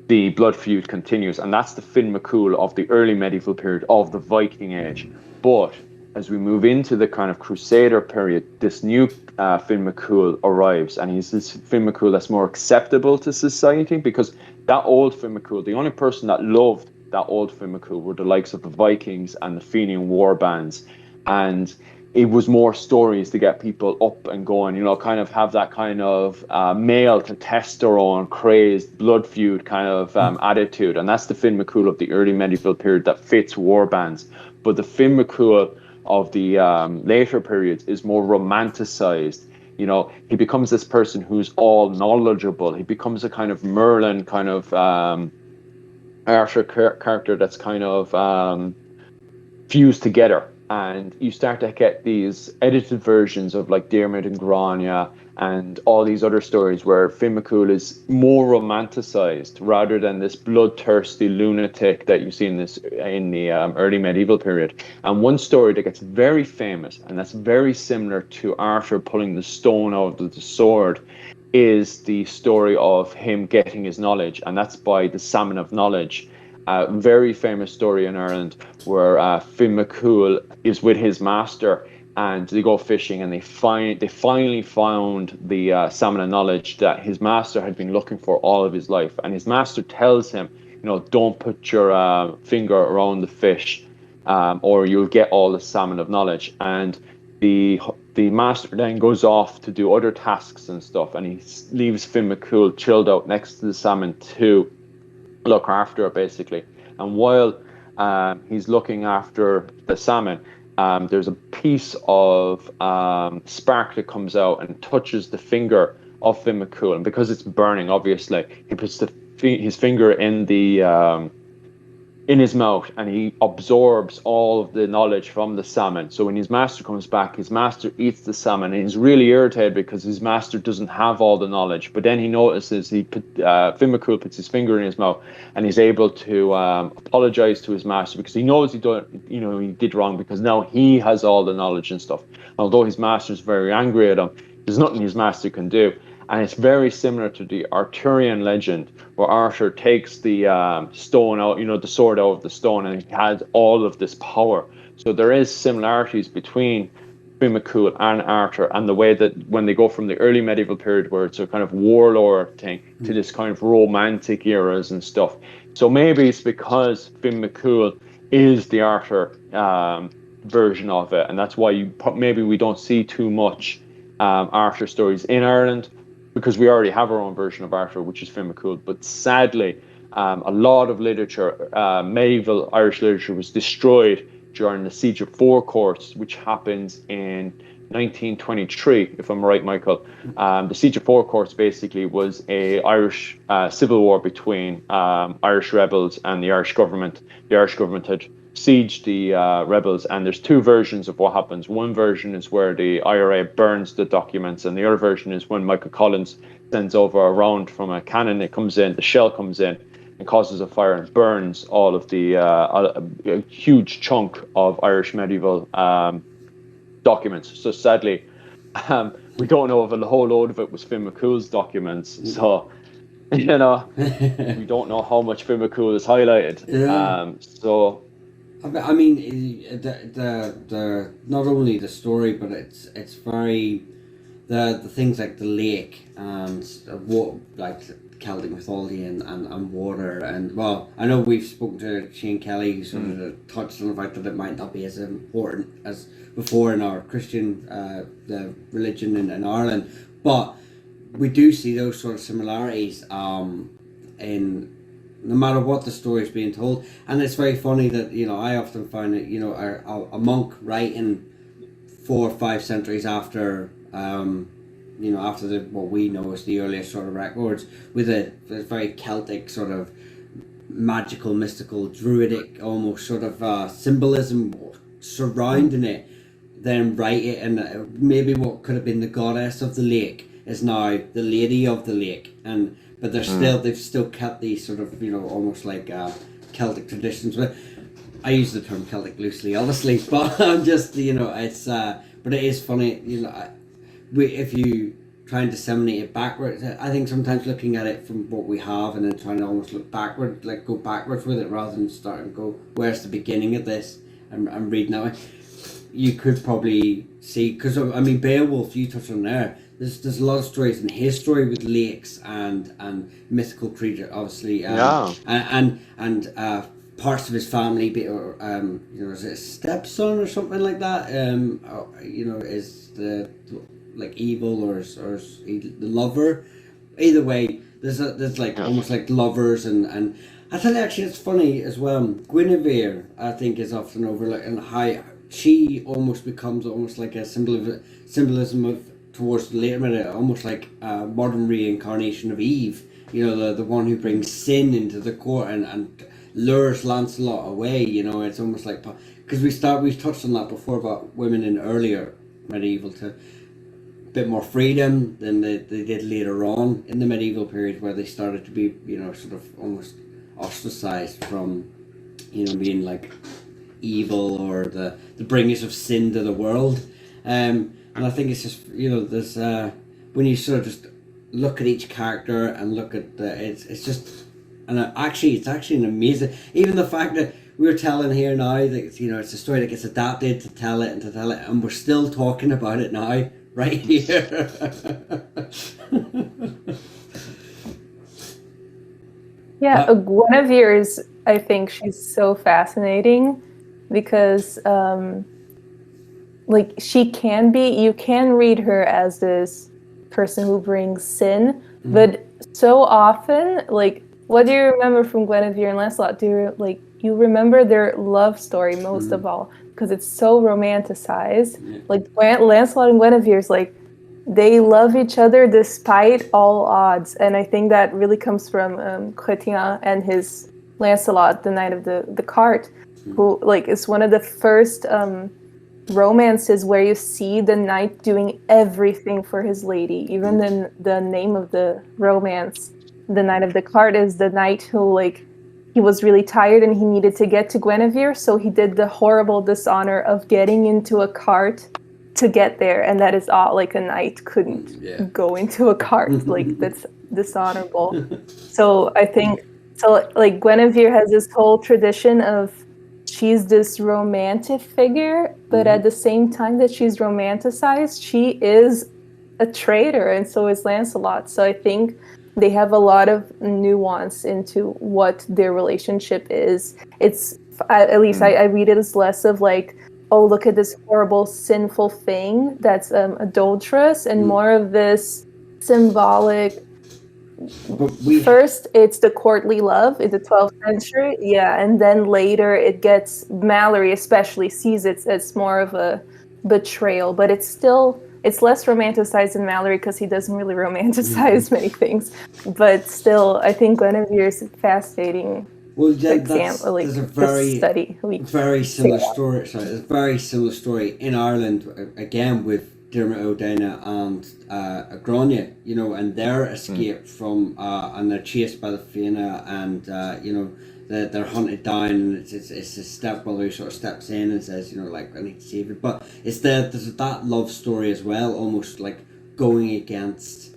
the blood feud continues, and that's the Finn McCool of the early medieval period of the Viking Age. But as we move into the kind of Crusader period, this new Finn McCool arrives, and he's this Finn McCool that's more acceptable to society, because that old Finn McCool, the only person that loved that old Finn McCool were the likes of the Vikings and the Fenian war bands, and it was more stories to get people up and going, kind of have that kind of male testosterone crazed blood feud kind of attitude. And that's the Finn McCool of the early medieval period that fits war bands. But the Finn McCool of the later periods is more romanticized. He becomes this person who's all knowledgeable. He becomes a kind of Merlin kind of Arthur character that's kind of fused together. And you start to get these edited versions of like Diarmid and Grania and all these other stories where Finn McCool is more romanticized rather than this bloodthirsty lunatic that you see in the early medieval period. And one story that gets very famous, and that's very similar to Arthur pulling the stone out of the sword, is the story of him getting his knowledge, and that's by the Salmon of Knowledge. A very famous story in Ireland where Finn McCool is with his master and they go fishing, and they finally found the salmon of knowledge that his master had been looking for all of his life. And his master tells him, don't put your finger around the fish or you'll get all the salmon of knowledge. And the master then goes off to do other tasks and stuff, and he leaves Finn McCool chilled out next to the salmon to look after it, basically. And while he's looking after the salmon, there's a piece of spark that comes out and touches the finger of Finn McCool, and because it's burning, obviously, he puts his finger in in his mouth, and he absorbs all of the knowledge from the salmon. So when his master comes back, his master eats the salmon, and he's really irritated because his master doesn't have all the knowledge. But then he notices Finn McCool puts his finger in his mouth, and he's able to apologize to his master because he knows he did wrong, because now he has all the knowledge and stuff. Although his master's very angry at him, there's nothing his master can do. And it's very similar to the Arthurian legend, where Arthur takes the stone out, the sword out of the stone, and he has all of this power. So there is similarities between Finn McCool and Arthur, and the way that when they go from the early medieval period, where it's a kind of warlord thing, to this kind of romantic eras and stuff. So maybe it's because Finn McCool is the Arthur version of it, and that's why maybe we don't see too much Arthur stories in Ireland, because we already have our own version of Arthur, which is Finn McCool. But sadly, a lot of literature, medieval Irish literature, was destroyed during the Siege of Four Courts, which happens in 1923, if I'm right, Michael. The Siege of Four Courts basically was a Irish civil war between Irish rebels and the Irish government. The Irish government had sieged the rebels, and there's two versions of what happens. One version is where the IRA burns the documents, and the other version is when Michael Collins sends over a round from a cannon. It comes in, the shell comes in and causes a fire and burns all of the a huge chunk of Irish medieval documents. So sadly, we don't know if a whole load of it was Finn McCool's documents. So we don't know how much Finn McCool is highlighted. So I mean, the not only the story, but it's very the things like the lake and what, like Celtic mythology and water, and well, I know we've spoken to Shane Kelly, who sort of touched on the fact that it might not be as important as before in our Christian the religion in Ireland, but we do see those sort of similarities in no matter what the story is being told. And it's very funny that I often find that a monk writing 4 or 5 centuries after after what we know as the earliest sort of records, with a very Celtic sort of magical, mystical, druidic almost sort of symbolism surrounding it, then write it, and maybe what could have been the goddess of the lake is now the lady of the lake, but they've still kept these sort of almost like Celtic traditions. But I use the term Celtic loosely, obviously, but I'm just it's but it is funny, if you try and disseminate it backwards. I think sometimes looking at it from what we have and then trying to almost look backward, like go backwards with it rather than start and go, where's the beginning of this, and reading that way. You could probably see, because I mean Beowulf, you touched on there. There's a lot of stories in his story with lakes and mythical creature, obviously, and parts of his family, or is it a stepson or something like that? Is the like evil or is he the lover? Either way, there's like almost like lovers and I think actually it's funny as well. Guinevere, I think, is often overlooked, and how she almost becomes almost like a symbolism of towards the later minute, almost like a modern reincarnation of Eve. The one who brings sin into the court and lures Lancelot away. It's almost like, because we've touched on that before about women in earlier medieval to a bit more freedom than they did later on in the medieval period, where they started to be sort of almost ostracized from being like evil or the bringers of sin to the world. And I think it's just there's when you sort of just look at each character and look at it's just, and it's actually an amazing, even the fact that we're telling here now that it's a story that gets adapted to tell it, and we're still talking about it now right here. Guinevere's, I think she's so fascinating because she can be, you can read her as this person who brings sin, but so often, what do you remember from Guinevere and Lancelot? You remember their love story most of all, because it's so romanticized. Lancelot and Guinevere's they love each other despite all odds, and I think that really comes from Chrétien and his Lancelot, the Knight of the Cart, who like is one of the first romances where you see the knight doing everything for his lady. Even the name of the romance, the Knight of the Cart, is the knight who like he was really tired and he needed to get to Guinevere, so he did the horrible dishonor of getting into a cart to get there, and that is all. Like a knight couldn't go into a cart. Like that's dishonorable. So I think like Guinevere has this whole tradition of she's this romantic figure, but at the same time that she's romanticized, she is a traitor, and so is Lancelot. So I think they have a lot of nuance into what their relationship is. It's at least I read it as less of like, oh, look at this horrible sinful thing that's adulterous, and more of this symbolic. First, it's the courtly love in the 12th century, and then later it gets, Mallory especially sees it as more of a betrayal, but it's less romanticized in Mallory because he doesn't really romanticize many things, but still, I think Guinevere is fascinating. Well, there's a very similar story. Sorry, there's a very similar story in Ireland again with Dermot O'Donnell and Grania, you know, and their escape from and they're chased by the Fianna, and you know they're hunted down, and it's his stepbrother who sort of steps in and says, you know, like, I need to save it. But there's that love story as well, almost like going against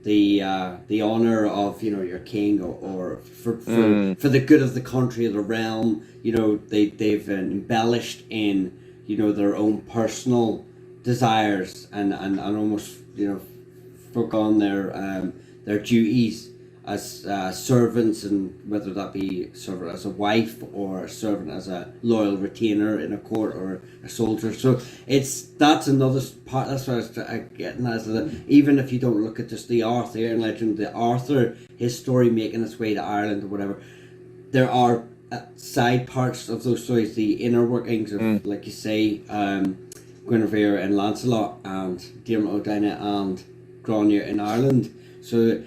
the honor of, you know, your king, or for the good of the country, of the realm. You know, they've embellished in, you know, their own personal desires and almost, you know, forgone their duties as servants, and whether that be servant as a wife or a servant as a loyal retainer in a court or a soldier. So that's another part. That's what I was getting at, that even if you don't look at just the Arthurian legend, the Arthur, his story making its way to Ireland or whatever, there are side parts of those stories, the inner workings of, like you say, Guinevere and Lancelot and Dermot O'Donnell and Grania in Ireland. So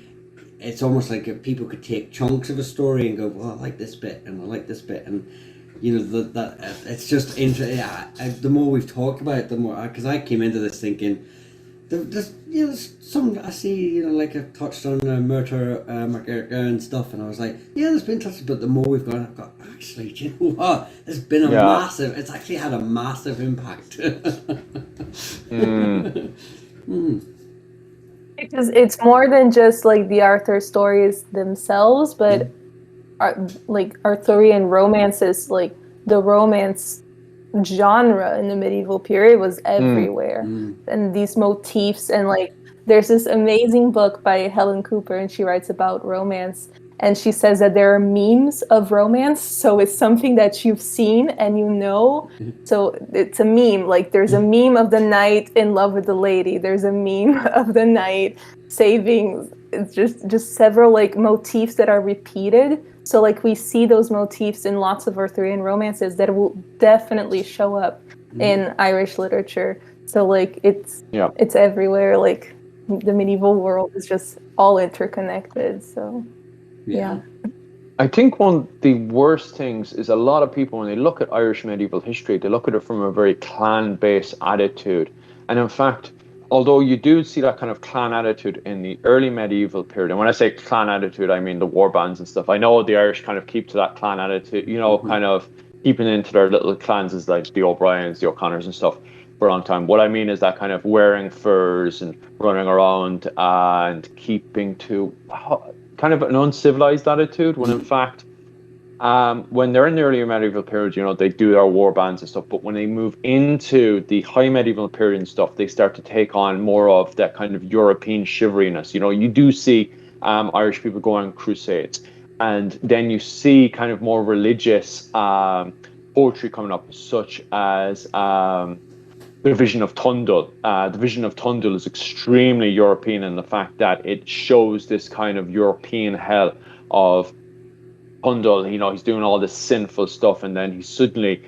it's almost like if people could take chunks of a story and go, well, I like this bit and I like this bit, and you know that it's just interesting. The more we've talked about it, the more, because I came into this thinking there's, you know, there's some I see, you know, like I touched on Murder McGurk and stuff, and I was like, yeah, there's been touches, but the more we've gone, I've got, actually, do you know what? There's been a massive. It's actually had a massive impact. Because it's more than just like the Arthur stories themselves, but like Arthurian romances, like the romance genre in the medieval period was everywhere. And these motifs, and like there's this amazing book by Helen Cooper, and she writes about romance, and she says that there are memes of romance, so it's something that you've seen and you know, so it's a meme. Like there's a meme of the knight in love with the lady, there's a meme of the knight saving. It's just several like motifs that are repeated. So like we see those motifs in lots of Arthurian romances that will definitely show up in Irish literature. So like it's everywhere. Like the medieval world is just all interconnected. So yeah. I think one of the worst things is a lot of people, when they look at Irish medieval history, they look at it from a very clan-based attitude. And in fact, although you do see that kind of clan attitude in the early medieval period, and when I say clan attitude, I mean the war bands and stuff. I know the Irish kind of keep to that clan attitude, you know, kind of keeping into their little clans, as like the O'Briens, the O'Connors and stuff for a long time. What I mean is that kind of wearing furs and running around and keeping to kind of an uncivilized attitude, when in fact, when they're in the early medieval period, you know, they do their war bands and stuff, but when they move into the high medieval period and stuff, they start to take on more of that kind of European chivalryness. You know, you do see Irish people going on crusades, and then you see kind of more religious poetry coming up, such as the Vision of Tundle. The Vision of Tundle is extremely European in the fact that it shows this kind of European hell of Tundle. You know, he's doing all this sinful stuff, and then he suddenly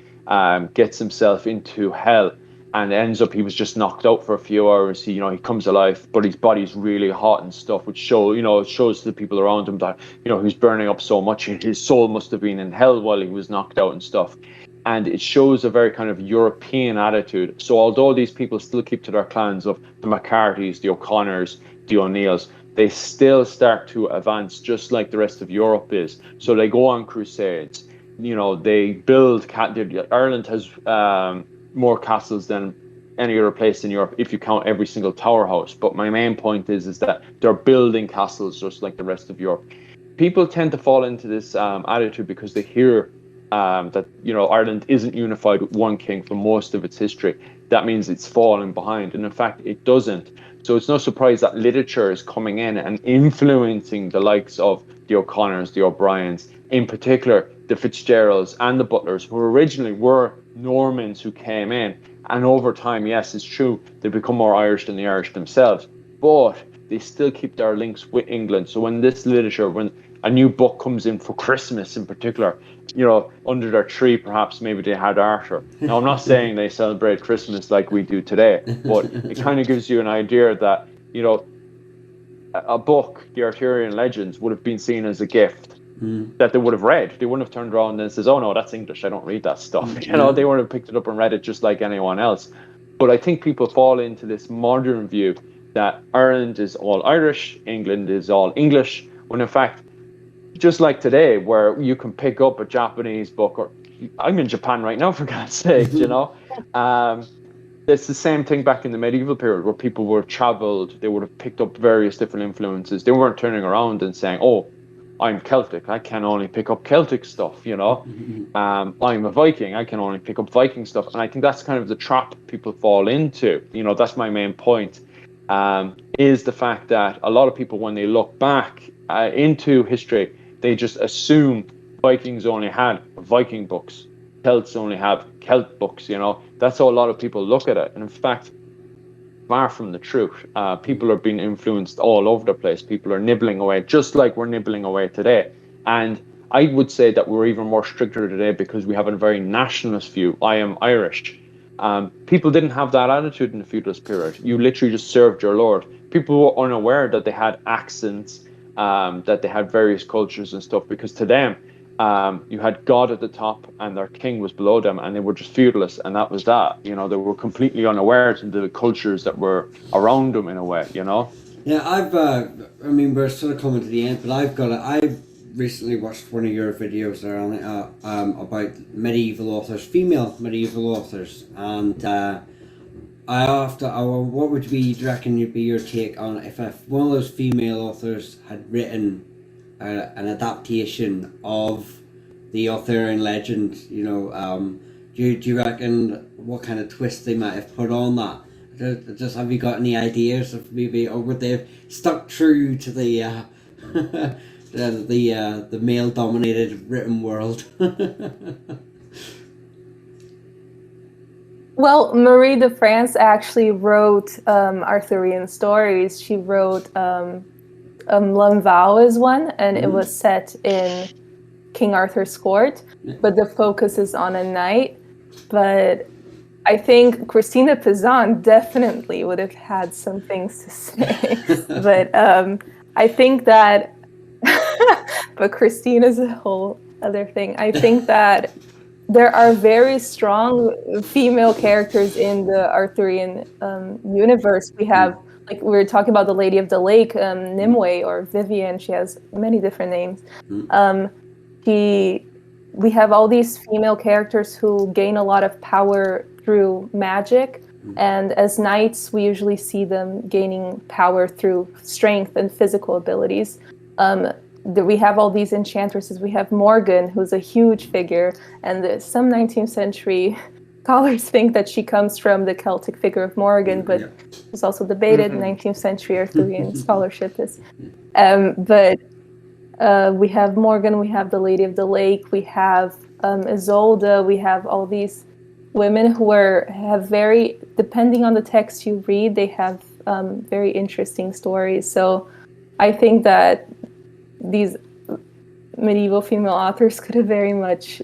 gets himself into hell, and ends up he was just knocked out for a few hours. He comes alive, but his body's really hot and stuff, which it shows to the people around him that he's burning up so much. His soul must have been in hell while he was knocked out and stuff. And it shows a very kind of European attitude. So although these people still keep to their clans of the McCarthys, the O'Connors, the O'Neills, they still start to advance just like the rest of Europe is. So they go on crusades. They build. Ireland has more castles than any other place in Europe if you count every single tower house. But my main point is that they're building castles just like the rest of Europe. People tend to fall into this attitude because they hear that Ireland isn't unified with one king for most of its history. That means it's falling behind, and in fact it doesn't. So it's no surprise that literature is coming in and influencing the likes of the O'Connors, the O'Briens, in particular the Fitzgeralds and the Butlers, who originally were Normans who came in, and over time, yes, it's true, they become more Irish than the Irish themselves, but they still keep their links with England. So when this literature, when a new book comes in for Christmas in particular, under their tree, perhaps maybe they had Arthur. Now, I'm not saying they celebrate Christmas like we do today, but it kind of gives you an idea that, a book, the Arthurian legends, would have been seen as a gift that they would have read. They wouldn't have turned around and says, oh no, that's English, I don't read that stuff. They would have picked it up and read it just like anyone else. But I think people fall into this modern view that Ireland is all Irish, England is all English, when in fact, just like today, where you can pick up a Japanese book, or I'm in Japan right now, for God's sake, it's the same thing back in the medieval period where people would have traveled, they would have picked up various different influences. They weren't turning around and saying, oh, I'm Celtic, I can only pick up Celtic stuff, I'm a Viking, I can only pick up Viking stuff. And I think that's kind of the trap people fall into. That's my main point, is the fact that a lot of people, when they look back into history, they just assume Vikings only had Viking books, Celts only have Celt books, That's how a lot of people look at it. And in fact, far from the truth. People are being influenced all over the place. People are nibbling away, just like we're nibbling away today. And I would say that we're even more stricter today because we have a very nationalist view. I am Irish. People didn't have that attitude in the feudalist period. You literally just served your lord. People were unaware that they had accents, that they had various cultures and stuff, because to them, you had God at the top and their king was below them, and they were just feudalists, and that was that. They were completely unaware to the cultures that were around them in a way, Yeah, we're sort of coming to the end, but I've recently watched one of your videos there on it, about medieval authors, female medieval authors, and what would be, do you reckon, would be your take on if one of those female authors had written an adaptation of the Arthurian legend? Do you reckon what kind of twist they might have put on that? Just have you got any ideas of maybe, or would they have stuck true to the the male dominated written world? Well, Marie de France actually wrote Arthurian stories. She wrote L'Enval is one, and it was set in King Arthur's court, but the focus is on a knight. But I think Christina Pizan definitely would have had some things to say. But I think that, but Christina's a whole other thing. I think that there are very strong female characters in the Arthurian universe. We have, like we were talking about, the Lady of the Lake, Nimue, or Vivian. She has many different names. We have all these female characters who gain a lot of power through magic, and as knights, we usually see them gaining power through strength and physical abilities. We have all these enchantresses. We have Morgan, who's a huge figure, and some 19th century scholars think that she comes from the Celtic figure of Morgan, but it's also debated. 19th century Arthurian scholarship is. But we have Morgan, we have the Lady of the Lake, we have Isolde, we have all these women who have very, depending on the text you read, they have very interesting stories. So I think that these medieval female authors could have very much,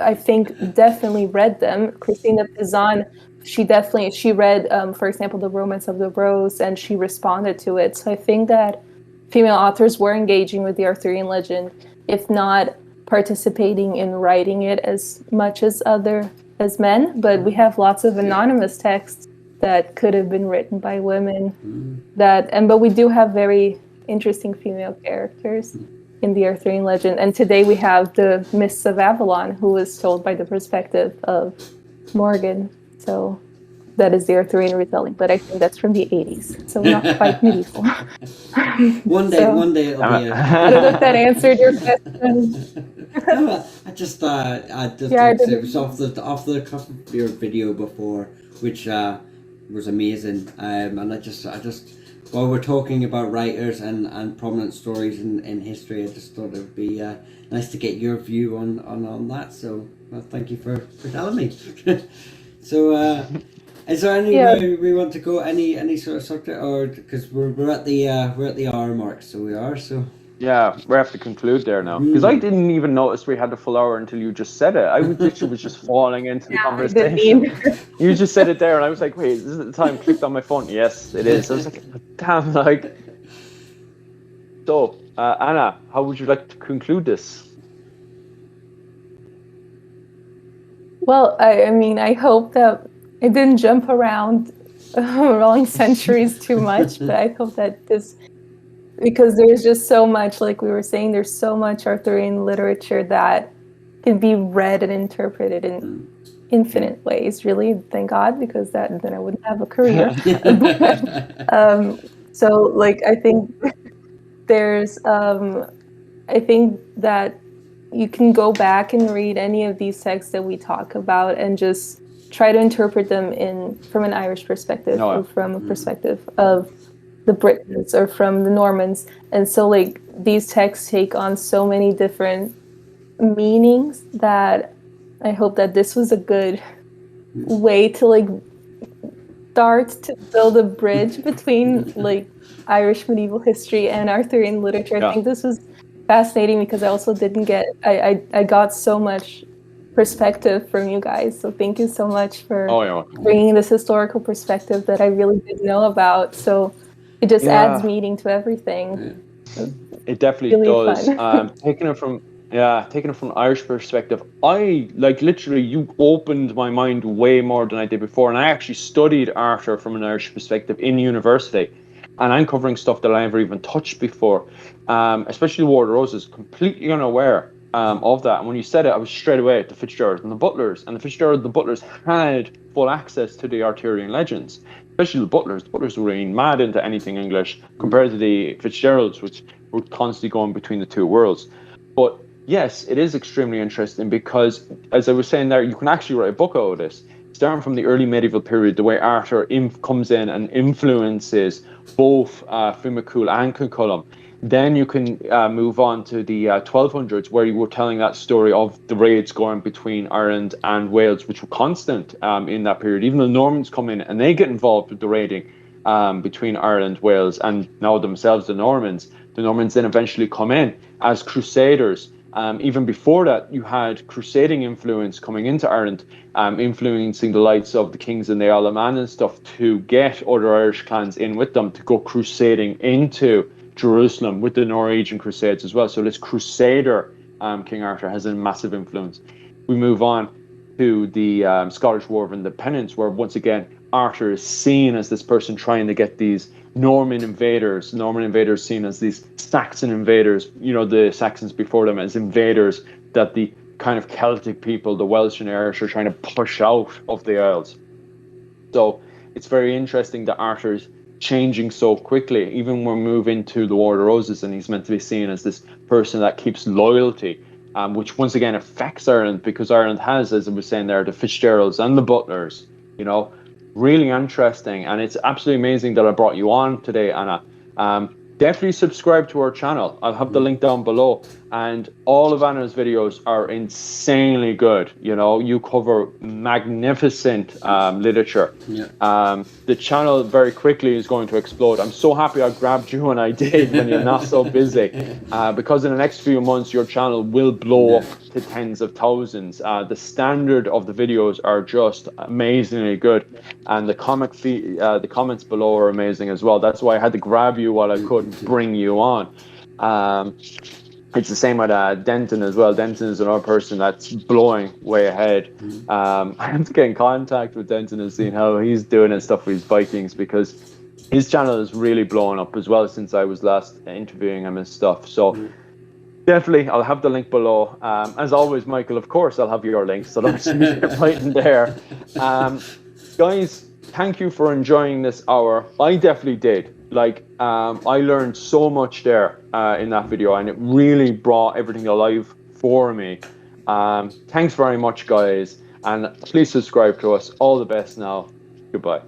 I think, definitely read them. Christina Pizan she read, for example, The Romance of the Rose, and she responded to it. So I think that female authors were engaging with the Arthurian legend, if not participating in writing it as much as men. But we have lots of anonymous texts that could have been written by women. But we do have very interesting female characters in the Arthurian legend. And today we have the Mists of Avalon, who is told by the perspective of Morgan. So that is the Arthurian retelling, but I think that's from the 80s, so not quite medieval. One day it'll be. I don't know if that answered your question. No, I just it was off the cuff of your video before, which was amazing. And I just while we're talking about writers and prominent stories in history, I just thought it would be nice to get your view on that. So thank you for telling me. So is there anywhere we want to go? Any sort of subject, or because we're at the hour mark, so we are so. Yeah, we have to conclude there now, because I didn't even notice we had the full hour until you just said it. I literally was just falling into the conversation. You just said it there, and I was like, "Wait, is it the time?" Clicked on my phone. Yes, it is. I was like, "Damn!" Like, so Anna, how would you like to conclude this? Well, I mean, I hope that it didn't jump around rolling centuries too much, but I hope that this. Because there's just so much, like we were saying, there's so much Arthurian literature that can be read and interpreted in infinite ways, really, thank God, because then I wouldn't have a career. So, like, I think I think that you can go back and read any of these texts that we talk about and just try to interpret them from an Irish perspective or from a perspective of the Britons or from the Normans. And so like these texts take on so many different meanings that I hope that this was a good way to like start to build a bridge between like Irish medieval history and Arthurian literature. I think this was fascinating because I also didn't get I got so much perspective from you guys, so thank you so much for bringing this historical perspective that I really didn't know about. So it just adds meaning to everything. It definitely really does. Taking it from Irish perspective, I like literally you opened my mind way more than I did before, and I actually studied Arthur from an Irish perspective in university, and I'm covering stuff that I never even touched before, especially the War of the Roses. Completely unaware of that, and when you said it, I was straight away at the Fitzgeralds and the Butlers, and the Fitzgeralds and the Butlers had full access to the Arthurian legends. Especially the Butlers. The Butlers were really mad into anything English compared to the Fitzgeralds, which were constantly going between the two worlds. But yes, it is extremely interesting because, as I was saying there, you can actually write a book out of this. Starting from the early medieval period, the way Arthur comes in and influences both McCool and Cuchulainn. Then you can move on to the 1200s, where you were telling that story of the raids going between Ireland and Wales, which were constant in that period. Even the Normans come in and they get involved with the raiding between Ireland, Wales, and now themselves, the Normans. The Normans then eventually come in as crusaders. Even before that, you had crusading influence coming into Ireland, influencing the likes of the kings and the Alaman and stuff to get other Irish clans in with them to go crusading into Jerusalem with the Norwegian Crusades as well. So this crusader King Arthur has a massive influence. We move on to the Scottish War of Independence, where once again Arthur is seen as this person trying to get these Norman invaders seen as these Saxon invaders, the Saxons before them as invaders that the kind of Celtic people, the Welsh and Irish, are trying to push out of the Isles. So it's very interesting that Arthur's changing so quickly, even when we move into the War of the Roses, and he's meant to be seen as this person that keeps loyalty, which once again affects Ireland, because Ireland has, as I was saying there, the Fitzgeralds and the Butlers, really interesting. And it's absolutely amazing that I brought you on today, Anna. definitely subscribe to our channel. I'll have the link down below. And all of Anna's videos are insanely good. You know, you cover magnificent literature. Yeah. The channel very quickly is going to explode. I'm so happy I grabbed you when I did, when you're not so busy, because in the next few months your channel will blow up to tens of thousands. The standard of the videos are just amazingly good, and the comments below are amazing as well. That's why I had to grab you while I could bring you on. It's the same with Denton as well. Denton is another person that's blowing way ahead. I have to get in contact with Denton and see how he's doing and stuff with his Vikings, because his channel is really blowing up as well since I was last interviewing him and stuff. So definitely, I'll have the link below. As always, Michael, of course, I'll have your link, so don't see it right in there. Guys, thank you for enjoying this hour. I definitely did. Like, I learned so much there in that video, and it really brought everything alive for me. Thanks very much, guys, and please subscribe to us. All the best now. Goodbye.